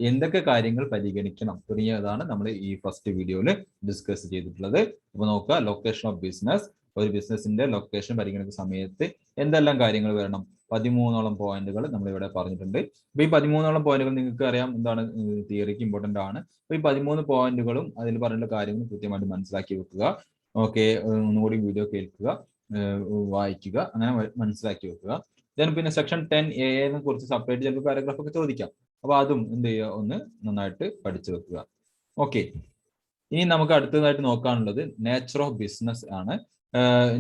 എന്തൊക്കെ കാര്യങ്ങൾ പരിഗണിക്കണം തുടങ്ങിയതാണ് നമ്മൾ ഈ ഫസ്റ്റ് വീഡിയോയിൽ ഡിസ്കസ് ചെയ്തിട്ടുള്ളത്. അപ്പൊ നോക്കുക, ലൊക്കേഷൻ ഓഫ് ബിസിനസ്, ഒരു ബിസിനസിന്റെ ലൊക്കേഷൻ പരിഗണിക്കുന്ന സമയത്ത് എന്തെല്ലാം കാര്യങ്ങൾ വരണം? 13ഓളം പോയിന്റുകൾ നമ്മൾ ഇവിടെ പറഞ്ഞിട്ടുണ്ട്. അപ്പൊ ഈ 13ഓളം പോയിന്റുകൾ നിങ്ങൾക്ക് അറിയാം എന്താണ്, തിയറിക്ക് ഇമ്പോർട്ടന്റ് ആണ്. അപ്പൊ ഈ 13 പോയിന്റുകളും അതിൽ പറഞ്ഞിട്ടുള്ള കാര്യങ്ങൾ കൃത്യമായിട്ട് മനസ്സിലാക്കി വെക്കുക. ഓക്കെ, ഒന്നുകൂടി വീഡിയോ കേൾക്കുക, വായിക്കുക, അങ്ങനെ മനസ്സിലാക്കി വെക്കുക. പിന്നെ സെക്ഷൻ 10AA കുറിച്ച് സെപ്പറേറ്റ് ചിലപ്പോൾ പാരഗ്രാഫ് ഒക്കെ ചോദിക്കാം. അപ്പൊ അതും എന്ത് ചെയ്യുക, ഒന്ന് നന്നായിട്ട് പഠിച്ചു വെക്കുക. ഓക്കെ, ഇനി നമുക്ക് അടുത്തതായിട്ട് നോക്കാനുള്ളത് നേച്ചർ ഓഫ് ബിസിനസ് ആണ്.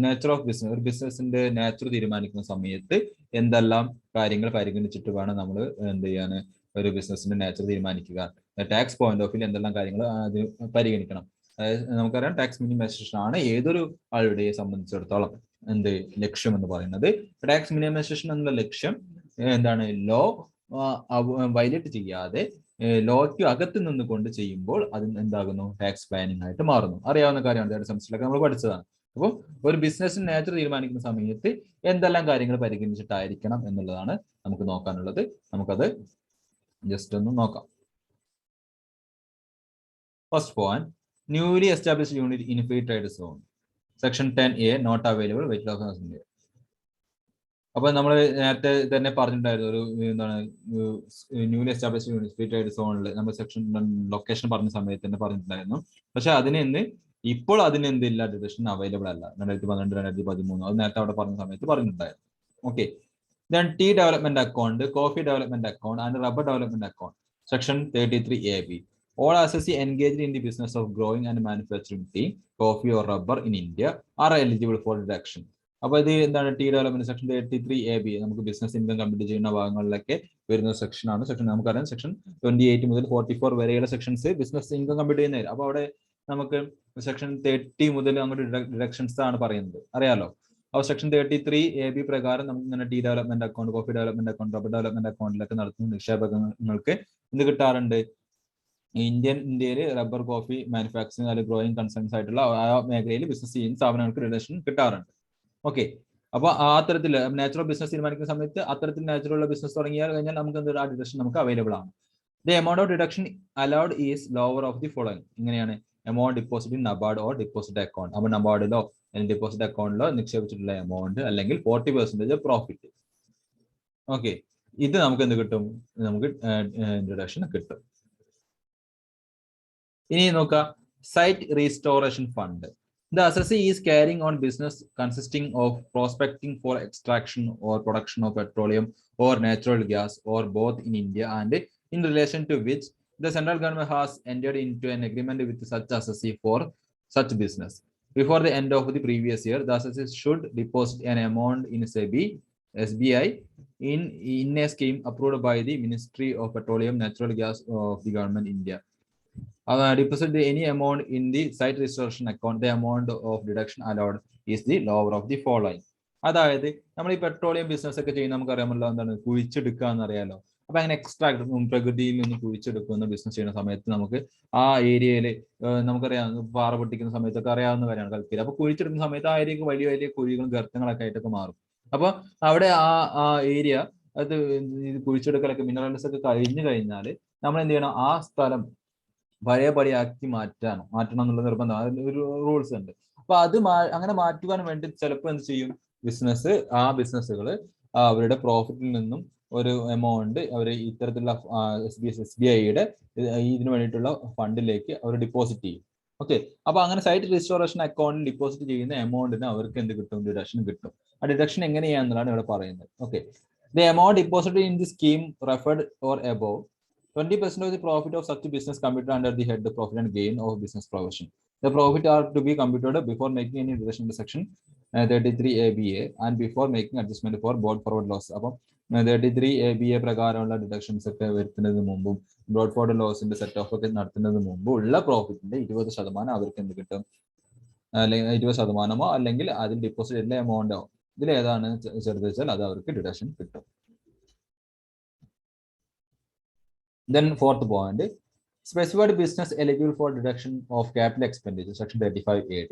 നേച്ചർ ഓഫ് ബിസിനസ്, ഒരു ബിസിനസിന്റെ നേച്ചർ തീരുമാനിക്കുന്ന സമയത്ത് എന്തെല്ലാം കാര്യങ്ങൾ പരിഗണിച്ചിട്ട് വേണം നമ്മൾ എന്ത് ചെയ്യാൻ, ഒരു ബിസിനസിന്റെ നേച്ചർ തീരുമാനിക്കുക. ടാക്സ് പോയിന്റ് ഓഫ് വ്യൂ എന്തെല്ലാം കാര്യങ്ങൾ അത് പരിഗണിക്കണം. നമുക്കറിയാം, ടാക്സ് മിനിമൈസേഷൻ ആണ് ഏതൊരു ആളുടെ സംബന്ധിച്ചിടത്തോളം എന്ത് ലക്ഷ്യം എന്ന് പറയുന്നത്. ടാക്സ് മിനിമൈസേഷൻ എന്നുള്ള ലക്ഷ്യം എന്താണ്, ലോ വയലേറ്റ് ചെയ്യാതെ ലോയ്ക്ക് അകത്ത് നിന്നുകൊണ്ട് ചെയ്യുമ്പോൾ അത് എന്താകുന്നു, ടാക്സ് പ്ലാനിങ് ആയിട്ട് മാറുന്നു. അറിയാവുന്ന കാര്യമാണ്, സംസ്ഥാനത്തിലൊക്കെ നമ്മൾ പഠിച്ചതാണ്. അപ്പോൾ ഒരു ബിസിനസിന് നേച്ചർ തീരുമാനിക്കുന്ന സമയത്ത് എന്തെല്ലാം കാര്യങ്ങൾ പരിഗണിച്ചിട്ടായിരിക്കണം എന്നുള്ളതാണ് നമുക്ക് നോക്കാനുള്ളത്. നമുക്കത് ജസ്റ്റ് ഒന്ന് നോക്കാം. First point, newly established unit in free trade zone, section 10A not available weight of. അപ്പൊ നമ്മൾ നേരത്തെ തന്നെ പറഞ്ഞിട്ടുണ്ടായിരുന്നു, ഒരു എന്താണ്, newly established unit free trade സോണിൽ നമ്മൾ സെക്ഷൻ ലൊക്കേഷൻ പറഞ്ഞ സമയത്ത് തന്നെ പറഞ്ഞിട്ടുണ്ടായിരുന്നു. പക്ഷെ ഇപ്പോൾ എന്തില്ല, ഡിഡക്ഷൻ അവൈലബിൾ അല്ല. 2012, 2013 അത് നേരത്തെ അവിടെ പറഞ്ഞ സമയത്ത് പറഞ്ഞിട്ടുണ്ടായിരുന്നു. Okay, then tea development account, coffee development account and rubber development account, section 33AB. All associates engaged in the business of growing and manufacturing tea, coffee or rubber in India are eligible for deduction. അപ്പോൾ ഇത് എന്താണ് T development section 33A-B നമുക്ക് business income complete ചെയ്യുന്ന ഭാഗങ്ങളിലൊക്കെ വരുന്ന സെക്ഷനാണ്. Section നമുക്കറിയാം section 28 മുതൽ 44 വരെയുള്ള സെക്ഷൻസ് ബിസിനസ് ഇൻകം കംപ്ലീറ്റ് ചെയ്യുന്നതായിരുന്നു. അപ്പോൾ അവിടെ നമുക്ക് സെക്ഷൻ 30 മുതൽ അങ്ങോട്ട് ഡിഡക്ഷൻസ് ആണ് പറയുന്നത്, അറിയാലോ. അപ്പോൾ സെക്ഷൻ 33A-B പ്രകാരം നമുക്ക് ഇങ്ങനെ tea development account, coffee development account, rubber development അക്കൗണ്ടിലൊക്കെ നടത്തുന്ന നിക്ഷേപങ്ങൾക്ക് എന്ത് കിട്ടാറുണ്ട്? ഇന്ത്യയിൽ റബ്ബർ, കോഫി മാനുഫാക്ചറിങ് അല്ലെങ്കിൽ ഗ്രോയിങ് കൺസേൺസ് ആയിട്ടുള്ള ആ മേഖലയിൽ ബിസിനസ് ചെയ്യുന്ന സ്ഥാപനങ്ങൾക്ക് റിഡക്ഷൻ കിട്ടാറുണ്ട്. ഓക്കെ, അപ്പോൾ ആ തരത്തിൽ നാച്ചുറൽ ബിസിനസ് തീരുമാനിക്കുന്ന സമയത്ത് അത്തരത്തിൽ നാച്ചുറൽ ബിസിനസ് തുടങ്ങിയാൽ കഴിഞ്ഞാൽ നമുക്ക് എന്ത് ആ ഡിഡക്ഷൻ നമുക്ക് അവൈലബിൾ ആണ്. The amount of deduction allowed is lower of the following. ഇങ്ങനെയാണ് amount deposit in NABARD or deposit account. അപ്പോൾ നബാർഡിലോ അല്ലെങ്കിൽ ഡിപ്പോസിറ്റ് അക്കൗണ്ടിലോ നിക്ഷേപിച്ചിട്ടുള്ള എമൗണ്ട് അല്ലെങ്കിൽ 40% പ്രോഫിറ്റ്. ഓക്കെ, ഇത് നമുക്ക് എന്ത് കിട്ടും? നമുക്ക് ഡിഡക്ഷൻ കിട്ടും. ഇനി നോക്കാം site restoration fund. The assessee is carrying on business consisting of prospecting for extraction or production of petroleum or natural gas or both in India and in relation to which the central government has entered into an agreement with such assessee for such business. Before the end of the previous year, the assessee should deposit an amount in SBI in a scheme approved by the Ministry of Petroleum Natural Gas of the Government India. Deposit any amount in the site restoration account. The amount of deduction allowed is the lower of the following. അതായത് നമ്മൾ ഈ petroleum business ഒക്കെ ചെയ്യുന്ന നമുക്കറിയാമല്ലോ, എന്താണ് കുഴിച്ചെടുക്കുക എന്നറിയാലോ. അപ്പൊ അങ്ങനെ extract പ്രകൃതിയിൽ നിന്ന് കുഴിച്ചെടുക്കുന്ന ബിസിനസ് ചെയ്യുന്ന സമയത്ത് നമുക്ക് ആ ഏരിയയിൽ നമുക്കറിയാം പാറ പൊട്ടിക്കുന്ന സമയത്തൊക്കെ അറിയാവുന്ന കാര്യമാണ് കൽക്കരി. അപ്പൊ കുഴിച്ചെടുക്കുന്ന സമയത്ത് ആ ഏരിയക്ക് വലിയ വലിയ കുഴികളും ഗർത്തങ്ങളൊക്കെ ആയിട്ടൊക്കെ മാറും. അപ്പൊ അവിടെ ആ ഏരിയ അത് കുഴിച്ചെടുക്കലൊക്കെ മിനറൽസ് ഒക്കെ കഴിഞ്ഞു കഴിഞ്ഞാൽ നമ്മൾ എന്ത് ചെയ്യണം? ആ സ്ഥലം പഴയപടിയാക്കി മാറ്റണം എന്നുള്ള നിർബന്ധം, ഒരു റൂൾസ് ഉണ്ട്. അപ്പൊ അത് അങ്ങനെ മാറ്റുവാൻ വേണ്ടി ചിലപ്പോൾ എന്ത് ചെയ്യും? ബിസിനസ്സുകൾ അവരുടെ പ്രോഫിറ്റിൽ നിന്നും ഒരു എമൗണ്ട് അവർ ഇത്തരത്തിലുള്ള SBIയുടെ ഇതിനു വേണ്ടിയിട്ടുള്ള ഫണ്ടിലേക്ക് അവർ ഡിപ്പോസിറ്റ് ചെയ്യും. ഓക്കെ, അപ്പൊ അങ്ങനെ സൈറ്റ് റീസ്റ്റോറേഷൻ അക്കൗണ്ടിൽ ഡിപ്പോസിറ്റ് ചെയ്യുന്ന എമൗണ്ടിന് അവർക്ക് എന്ത് കിട്ടും? ഡിഡക്ഷൻ കിട്ടും. ആ ഡിഡക്ഷൻ എങ്ങനെയാണെന്നാണ് ഇവിടെ പറയുന്നത്. Okay, the amount deposit in the scheme referred or above 20% of the profit of such business computed under the head profit and gain of business provision. The profit are to be computed before making any deduction to section 33A-B-A and before making adjustment for brought forward loss. അപ്പോൾ 33A-B-A പ്രകാരമുള്ള deductions ഒക്കെ വരുത്തുന്നതിന് മുമ്പും broad forward ലോസിന്റെ set of ഒക്കെ നടത്തുന്നതിന് മുമ്പ് ഉള്ള പ്രോഫിറ്റിന്റെ 20% അവർക്ക് എന്ത് കിട്ടും? അല്ലെങ്കിൽ 20%മോ അല്ലെങ്കിൽ അതിൽ ഡിപ്പോസിറ്റ് ചെയ്യുന്ന എമൗണ്ടോ ഇതിൽ ഏതാണ് ചെറുത് വെച്ചാൽ അത് അവർക്ക് ഡിഡക്ഷൻ കിട്ടും. Then fourth point, specified business eligible for deduction of capital expenditure, section 35A-D.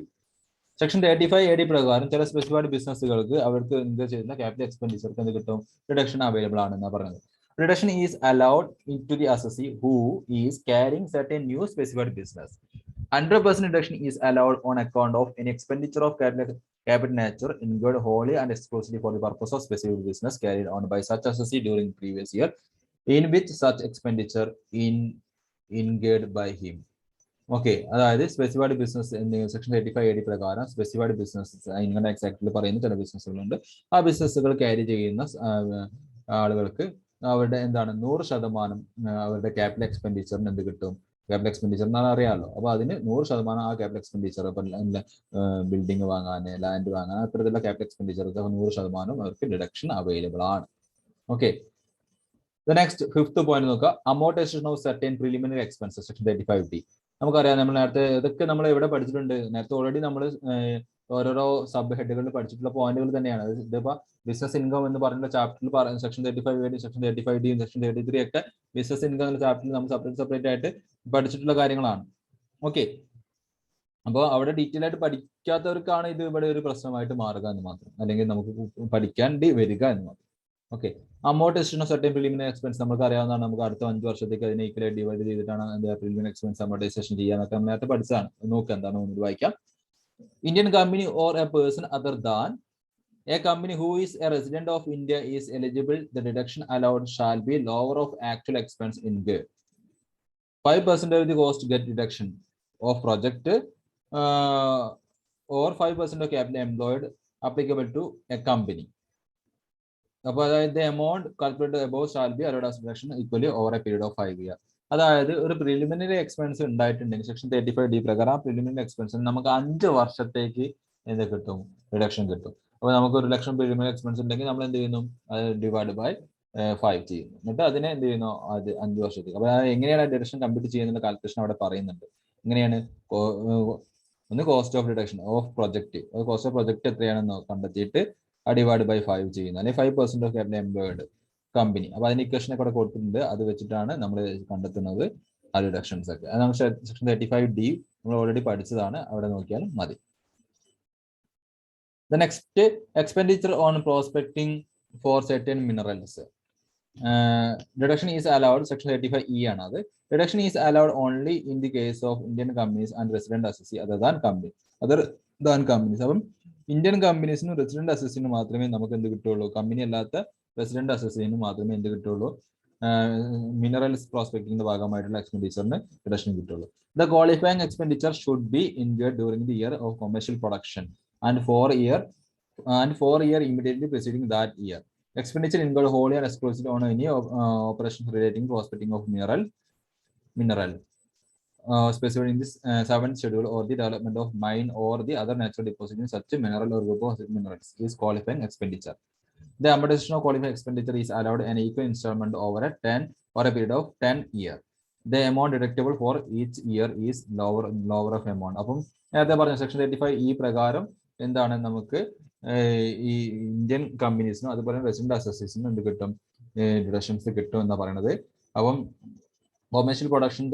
Section 35A-D പ്രകാരം ചില സ്പെസിഫൈഡ് ബിസിനസ്സുകൾക്ക് അവർക്ക് എന്ത് ചെയ്യുന്ന ക്യാപിറ്റൽ എക്സ്പെൻഡിച്ചർക്ക് എന്ത് കിട്ടും? റിഡക്ഷൻ അവൈലബിൾ ആണെന്നാണ് പറഞ്ഞത്. Reduction is allowed to the assessee who is carrying certain new specified business. 100% reduction is allowed on account of any expenditure of capital nature incurred wholly and exclusively for the purpose of specific business carried on by such assessee during previous year in which such expenditure incurred by him. Okay, അതായത് specified business section 35A-D പ്രകാരം specified business ഇങ്ങനെ exactly പറയുന്ന ചില ബിസിനസ്സുകളുണ്ട്. ആ ബിസിനസ്സുകൾ carry ചെയ്യുന്ന ആളുകൾക്ക് അവരുടെ എന്താണ് 100% അവരുടെ ക്യാപിറ്റൽ എക്സ്പെൻഡിച്ചറിന് എന്ത് കിട്ടും? ക്യാപിറ്റൽ എക്സ്പെൻഡിച്ചർ എന്നാണ് അറിയാമല്ലോ. അപ്പൊ അതിന് 100% ആ ക്യാപിറ്റൽ എക്സ്പെൻഡിച്ചർ, ഇപ്പം ബിൽഡിംഗ് വാങ്ങാൻ, ലാൻഡ് വാങ്ങാൻ, അത്തരത്തിലുള്ള ക്യാപിറ്റൽ എക്സ്പെൻഡിച്ചർക്ക് 100% അവർക്ക് ഡിഡക്ഷൻ അവൈലബിൾ ആണ്. Okay, the next fifth point നോക്കുക, amortization of certain preliminary expenses, section 35D. നമുക്കറിയാം, നമ്മൾ നേരത്തെ ഇതൊക്കെ നമ്മൾ എവിടെ പഠിച്ചിട്ടുണ്ട്? നേരത്തെ ഓൾറെഡി നമ്മൾ ഓരോരോ സബ് ഹെഡുകളിൽ പഠിച്ചിട്ടുള്ള പോയിന്റുകൾ തന്നെയാണ്. ഇതിപ്പോ ബിസിനസ് ഇൻകം എന്ന് പറഞ്ഞ ചാപ്റ്ററിൽ section 35A-D, section 35D, section 33 ഒക്കെ ബിസിനസ് ഇൻകം എന്ന ചാപ്റ്ററിൽ നമ്മൾ സെപ്പറേറ്റ് ആയിട്ട് പഠിച്ചിട്ടുള്ള കാര്യങ്ങളാണ്. ഓക്കെ, അപ്പോൾ അവിടെ ഡീറ്റെയിൽ ആയിട്ട് പഠിക്കാത്തവർക്കാണ് ഇത് ഇവിടെ ഒരു പ്രശ്നമായിട്ട് മാറുക എന്ന് മാത്രം, അല്ലെങ്കിൽ നമുക്ക് പഠിക്കാൻ വരിക എന്ന് മാത്രം. Okay, amortization of certain preliminary expense നമുക്ക് അറിയാവുന്നതാണ്. നമുക്ക് അടുത്ത 5 വർഷത്തേക്ക് അതിനെ ഈക്വലായി ഡിവൈഡ് ചെയ്തിട്ടാണ് പ്രിലിമിനറി എക്സ്പെൻസ് amortization ചെയ്യാനൊക്കെ നേരത്തെ പഠിച്ചതാണ്. നോക്കുക എന്താണ് ഒന്ന് വായിക്കാം. Indian company or a person other than a company who is a resident of India is eligible. The deduction allowed shall be lower of actual expense incurred. 5% of the cost get deduction of project or 5% of capital employed applicable to a company. അപ്പോൾ അതായത് amount calculated above shall be allowed as deduction equally over A period of 5 years. അതായത് ഒരു preliminary expense ഉണ്ടായിട്ടുണ്ടെങ്കിൽ section 35D പ്രകാരം ആ preliminary എക്സ്പെൻസിന് നമുക്ക് 5 വർഷത്തേക്ക് എന്ത് കിട്ടും? റിഡക്ഷൻ കിട്ടും. അപ്പോൾ നമുക്ക് 1 ലക്ഷം പ്രീമിയം എക്സ്പെൻസ് ഉണ്ടെങ്കിൽ നമ്മൾ എന്ത് ചെയ്യുന്നു, അത് ഡിവൈഡ് ബൈ 5 ചെയ്യുന്നു. എന്നിട്ട് അതിനെ എന്ത് ചെയ്യുന്നു, അത് 5 വർഷത്തേക്ക്. അപ്പോൾ എങ്ങനെയാണ് ഡിഡക്ഷൻ കമ്പ്യൂട്ട് ചെയ്യുന്ന കാൽക്കുലേഷൻ അവിടെ പറയുന്നുണ്ട്. എങ്ങനെയാണ്, ഒന്ന് cost of deduction of project, cost of project എത്രയാണെന്ന് കണ്ടെത്തിയിട്ട് ആ ഡിവൈഡ് ബൈ 5 ചെയ്യുന്നത്, അല്ലെങ്കിൽ 5% ഓഫ് ക്യാപിറ്റൽ എംപ്ലോയ്ഡ് കമ്പനി. അപ്പോൾ അതിന് ഇക്വേഷനൊക്കെ അവിടെ കൊടുത്തിട്ടുണ്ട്. അത് വെച്ചിട്ടാണ് നമ്മൾ കണ്ടെത്തുന്നത് ആ ഡിഡക്ഷൻസ് ഒക്കെ. അത് നമുക്ക് സെക്ഷൻ 35D നമ്മൾ ഓൾറെഡി പഠിച്ചതാണ്, അവിടെ നോക്കിയാലും മതി. The next, expenditure on prospecting for certain minerals. Deduction is allowed, section 35E another. Deduction is allowed only in the case of Indian companies and resident associate other than companies. അപ്പം Indian കമ്പനീസിനും resident അസോസിയേറ്റിനും മാത്രമേ നമുക്ക് എന്ത് കിട്ടുള്ളൂ, company അല്ലാത്ത resident അസോസിയേറ്റിന് മാത്രമേ എന്ത് കിട്ടുള്ളൂ, minerals പ്രോസ്പെക്ടിങ്ങിന്റെ ഭാഗമായിട്ടുള്ള എക്സ്പെൻഡിച്ചറിന് ഡിഡക്ഷൻ കിട്ടുള്ളൂ. The qualifying expenditure should be incurred during the year of commercial production and 4 year immediately preceding that year. Expenditure incurred wholly and exclusively on any operation relating to prospecting of mineral specified in this 7th schedule, or the development of mine or the other natural deposit in such a mineral or group of minerals is qualifying expenditure. The amortization of qualifying expenditure is allowed an equal installment over a period of 10 years. The amount deductible for each year is lower of amount. അപ്പം നേരത്തെ പറഞ്ഞ section 35E പ്രകാരം എന്താണ്, നമുക്ക് ഈ Indian കമ്പനീസിനും അതുപോലെ resident അസോസിയേഷനും എന്ത് കിട്ടും, ഡിഡക്ഷൻസ് കിട്ടും എന്നാണ് പറയുന്നത്. അപ്പം commercial production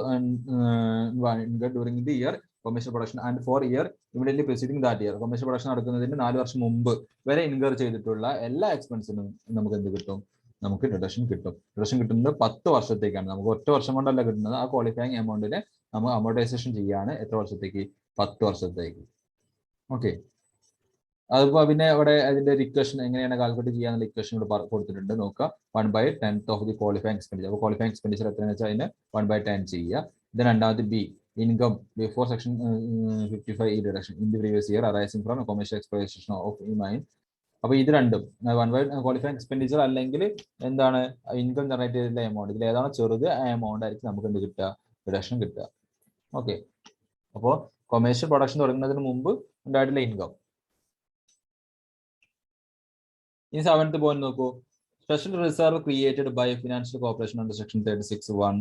during the year commercial production and 4 year immediately preceding that year. Commercial production നടക്കുന്നതിന് 4 വർഷം മുമ്പ് വരെ ഇൻകർ ചെയ്തിട്ടുള്ള എല്ലാ എക്സ്പെൻസിനും നമുക്ക് എന്ത് കിട്ടും, നമുക്ക് ഡിഡക്ഷൻ കിട്ടും. ഡിഡക്ഷൻ കിട്ടുന്നത് 10 വർഷത്തേക്കാണ്. നമുക്ക് ഒറ്റ വർഷം കൊണ്ടല്ല കിട്ടുന്നത്. ആ ക്വാളിഫയിങ് എമൗണ്ടിനെ നമ്മൾ അമോർട്ടൈസേഷൻ ചെയ്യാണ് എത്ര വർഷത്തേക്ക്, 10 വർഷത്തേക്ക്. ഓക്കെ, അതിപ്പോ പിന്നെ ഇവിടെ അതിന്റെ ഇക്വേഷൻ എങ്ങനെയാണ് കാൽക്കുലേറ്റ് ചെയ്യാനുള്ള ഇക്വേഷൻ ഇവിടെ കൊടുത്തിട്ടുണ്ട്. നോക്കുക, 1/10 ഓഫ് ദി ക്വാളിഫയിങ് എക്സ്പെൻഡിച്ചർ. അപ്പോൾ ക്വാളിഫയിങ് എക്സ്പെൻഡിച്ചർ എത്രയാണെന്ന് വെച്ചാൽ അതിന് 1/10 ചെയ്യുക. ഇത് രണ്ടാമത് B, income before section 55 deduction in the previous year arising from commercial exploration of ഈ മൈൻ. അപ്പോൾ ഇത് രണ്ടും 1/10 ക്വാളിഫയിങ് എക്സ്പെൻഡിച്ചർ അല്ലെങ്കിൽ എന്താണ് ഇൻകം ജനറേറ്റ് ചെയ്തിട്ടുള്ള എമൗണ്ട്, ഇതിൽ ഏതാണ് ചെറുത് ആ എമൗണ്ട് ആയിരിക്കും നമുക്ക് എന്ത് കിട്ടുക, ഡിഡക്ഷൻ കിട്ടുക. ഓക്കെ, അപ്പോൾ കൊമേഴ്ഷ്യൽ പ്രൊഡക്ഷൻ തുടങ്ങുന്നതിന് മുമ്പ് ഉണ്ടായിട്ടുള്ള ഇൻകം. In 7th point നോക്കൂ, special reserve created by financial corporation under section 36(1).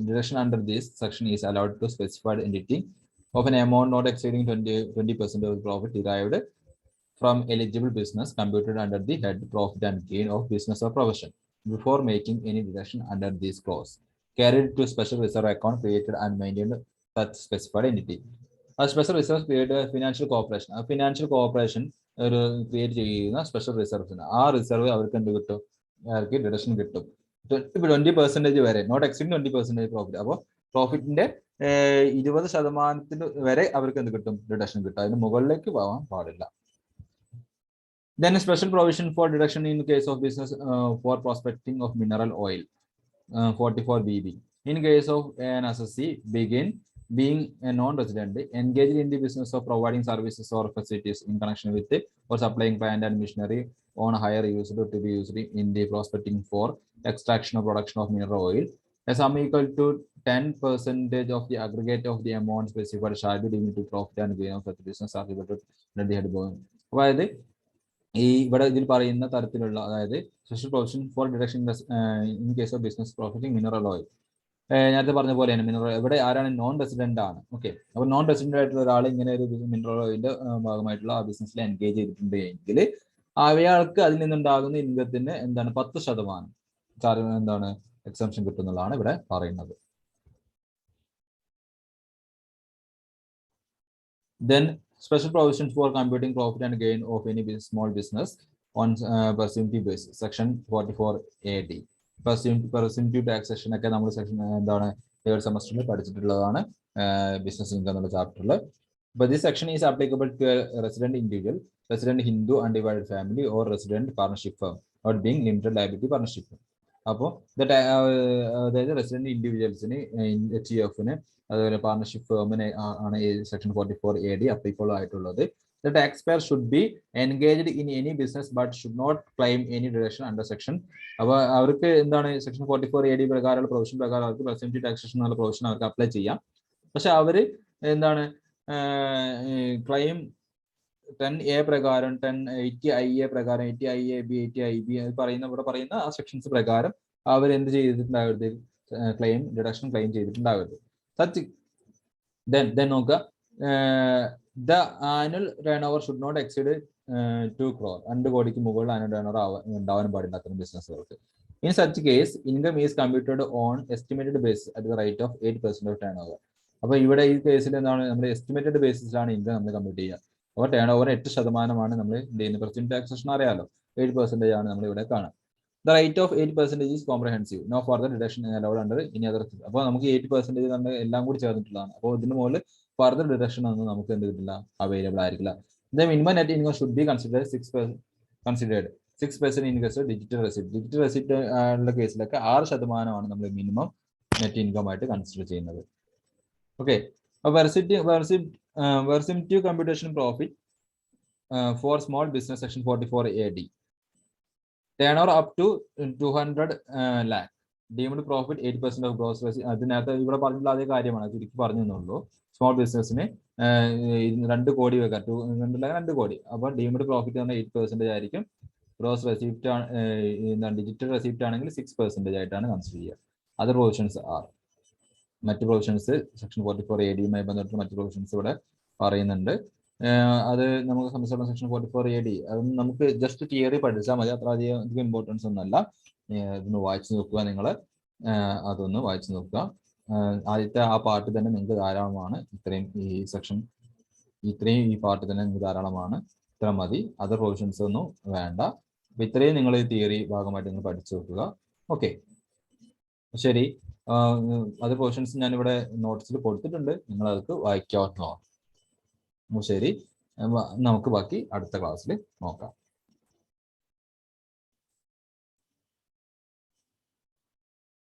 Deduction under this section is allowed to specified entity of an amount not exceeding 20% of the profit derived from eligible business computed under the head profit and gain of business or profession before making any deduction under this clause, carried to special reserve account created and maintained such specified entity. A special reserve created financial corporation. A financial corporation ഒരു create ചെയ്യുന്ന special റിസർവ്സിന്, ആ reserve അവർക്ക് എന്ത് കിട്ടും, അവർക്ക് deduction കിട്ടും 20% വരെ, not exceeding 20% profit. അപ്പോൾ പ്രോഫിറ്റിന്റെ 20% വരെ അവർക്ക് എന്ത് കിട്ടും, ഡിഡക്ഷൻ കിട്ടും. അതിന് മുകളിലേക്ക് പോകാൻ പാടില്ല. Then a special provision for deduction in case of business for prospecting of mineral oil, 44BB. In case of an associate being a non-resident engaged in the business of providing services or facilities in connection with or supplying plant and machinery on hire used to be used in the prospecting for extraction or production of mineral oil, a sum equal to 10% of the aggregate of the amount specified shall be deemed to profit and gain of such business attributed to the head born. അതായത് ഈ ഇവിടെ ഇതിൽ പറയുന്ന തരത്തിലുള്ള, അതായത് special provision for deduction in case of business profiting mineral oil, നേരത്തെ പറഞ്ഞ പോലെയാണ് മിനറൽ. ഇവിടെ ആരാണ്, നോൺ റെസിഡന്റ് ആണ്. ഓക്കെ, അപ്പോൾ നോൺ റെസിഡന്റ് ആയിട്ടുള്ള ഒരാൾ ഇങ്ങനെ ഒരു മിനറൽ ഓയിലിന്റെ ഭാഗമായിട്ടുള്ള ആ ബിസിനസ്സിൽ എൻഗേജ് ചെയ്തിട്ടുണ്ട് എങ്കിൽ അയാൾക്ക് അതിൽ നിന്നുണ്ടാകുന്ന ഇൻകത്തിന് എന്താണ് 10% എന്താണ് എക്സംഷൻ കിട്ടുന്നതാണ് ഇവിടെ പറയുന്നത്. Then special provisions for computing profit and gain of any small business on presumptive basis, section 44AD. Presumptive taxation ഒക്കെ നമ്മൾ സെക്ഷൻ എന്താണ് തേർഡ് സെമസ്റ്ററിൽ പഠിച്ചിട്ടുള്ളതാണ്, ബിസിനസ് ഇൻകം എന്നുള്ള ചാപ്റ്ററിൽ. But this section is applicable to a resident individual, resident Hindu undivided family or resident partnership firm or being limited liability partnership. അപ്പോൾ അതായത് resident ഇൻഡിവിജ്വൽസിന്, HEFന്, അതുപോലെ partnership ഫേമിന് ആണ് സെക്ഷൻ 44AD അപ്ലിക്കബിൾ ആയിട്ടുള്ളത്. The taxpayer should be engaged in any business but should not claim any deduction under section. അപ്പോൾ അവർക്ക് എന്താണ് section 44AD പ്രകാരമുള്ള provision പ്രകാരം അവർക്ക് പ്രസന്റേറ്റീവ് ടാക്സേഷൻ എന്നുള്ള പ്രൊവിഷൻ അവർക്ക് അപ്ലൈ ചെയ്യാം. പക്ഷെ അവർ എന്താണ് ക്ലെയിം 10A പ്രകാരം 80IA പ്രകാരം 80IAB 80IB ഇവിടെ പറയുന്ന ആ സെക്ഷൻസ് പ്രകാരം അവർ എന്ത് ചെയ്തിട്ടുണ്ടാവരുത്, ഡിഡക്ഷൻ ക്ലെയിം ചെയ്തിട്ടുണ്ടാവരുത്. സച്ച് then നോക്കുക, the annual turnover should not exceed 2 crore. 2 കോടിക്ക് മുകളിൽ annual turnover ഉണ്ടാവാൻ പാടില്ല അത്തരം ബിസിനസ്സുകൾക്ക്. In such case, income is computed on estimated basis at the rate of 8% of turnover. അപ്പോൾ ഇവിടെ ഈ കേസിൽ എന്താണ്, നമ്മൾ എസ്റ്റിമേറ്റഡ് ബേസിസിലാണ് ഇൻകം നമ്മൾ കമ്പ്യൂട്ട് ചെയ്യുക. അപ്പോൾ ടേൺ ഓവർ 8% നമ്മൾ ചെയ്യുന്ന പെർസെന്റ് ടാക്സേഷൻ അറിയാലോ, 8% ആണ് നമ്മൾ ഇവിടെ കാണുക. The rate of 8% is comprehensive. No further deduction allowed under any other. അപ്പോൾ നമുക്ക് 8% നമ്മൾ എല്ലാം കൂടി ചേർന്നിട്ടുള്ളതാണ്. അപ്പോൾ ഇതിന് മുകളിൽ ഫർദർ ഡിഡക്ഷൻ ഒന്നും നമുക്ക് എന്ത് കിട്ടില്ല, അവൈലബിൾ ആയിരിക്കില്ല. The minimum net income should be considered 6% in case of digital receipt. Digital receipt ഉള്ള കേസിലൊക്കെ 6% നമ്മൾ മിനിമം നെറ്റ് ഇൻകം ആയിട്ട് കൺസിഡർ ചെയ്യുന്നത്. Okay, presumptive computation profit for small business section 44AD. Turnover up to 200 lakh. Deemed profit 8% of gross receipt. അതിനകത്ത് ഇവിടെ പറഞ്ഞിട്ടുള്ള അതേ കാര്യമാണ്, ചുരുക്കി പറഞ്ഞു എന്നുള്ളൂ. സ്മോൾ ബിസിനസ്സിന് 2 കോടി വെക്കാം, 2 കോടി. അപ്പോൾ ഡീംഡ് പ്രോഫിറ്റ് പറഞ്ഞാൽ 8% ആയിരിക്കും. ഗ്രോസ് റെസിപ്റ്റ് ഡിജിറ്റൽ റെസിപ്റ്റ് ആണെങ്കിൽ 6% ആയിട്ടാണ് കൺസിഡർ ചെയ്യുക. അതർ പ്രൊവിഷൻസ് ആർ, മറ്റ് പ്രൊവിഷൻസ് സെക്ഷൻ 44ADയുമായി ബന്ധപ്പെട്ട് മറ്റ് പ്രൊവിഷൻസ് ഇവിടെ പറയുന്നുണ്ട്. അത് നമുക്ക് സംബന്ധിച്ചിടത്തോളം സെക്ഷൻ 44AD അത് നമുക്ക് ജസ്റ്റ് തിയറി പഠിച്ചാൽ മതി, അത്ര അധികം ഇമ്പോർട്ടൻസ് ഒന്നല്ല. ഇതൊന്ന് വായിച്ചു നോക്കുക, നിങ്ങൾ അതൊന്ന് വായിച്ചു നോക്കുക. ആദ്യത്തെ ആ പാർട്ട് തന്നെ നിങ്ങൾക്ക് ധാരാളമാണ്. ഇത്രയും ഈ പാർട്ട് തന്നെ നിങ്ങൾക്ക് ധാരാളമാണ്, ഇത്ര മതി. അതർ പ്രൊവിഷൻസ് ഒന്നും വേണ്ട. അപ്പൊ ഇത്രയും നിങ്ങൾ ഈ തിയറി ഭാഗമായിട്ട് നിങ്ങൾ പഠിച്ചു നോക്കുക. ഓക്കെ, ശരി. അതർ പ്രൊവിഷൻസ് ഞാനിവിടെ നോട്ട്സിൽ കൊടുത്തിട്ടുണ്ട്, നിങ്ങൾ അതൊക്കെ വായിക്കാവുന്നതാണ്. ശരി, നമുക്ക് ബാക്കി അടുത്ത ക്ലാസ്സിൽ നോക്കാം.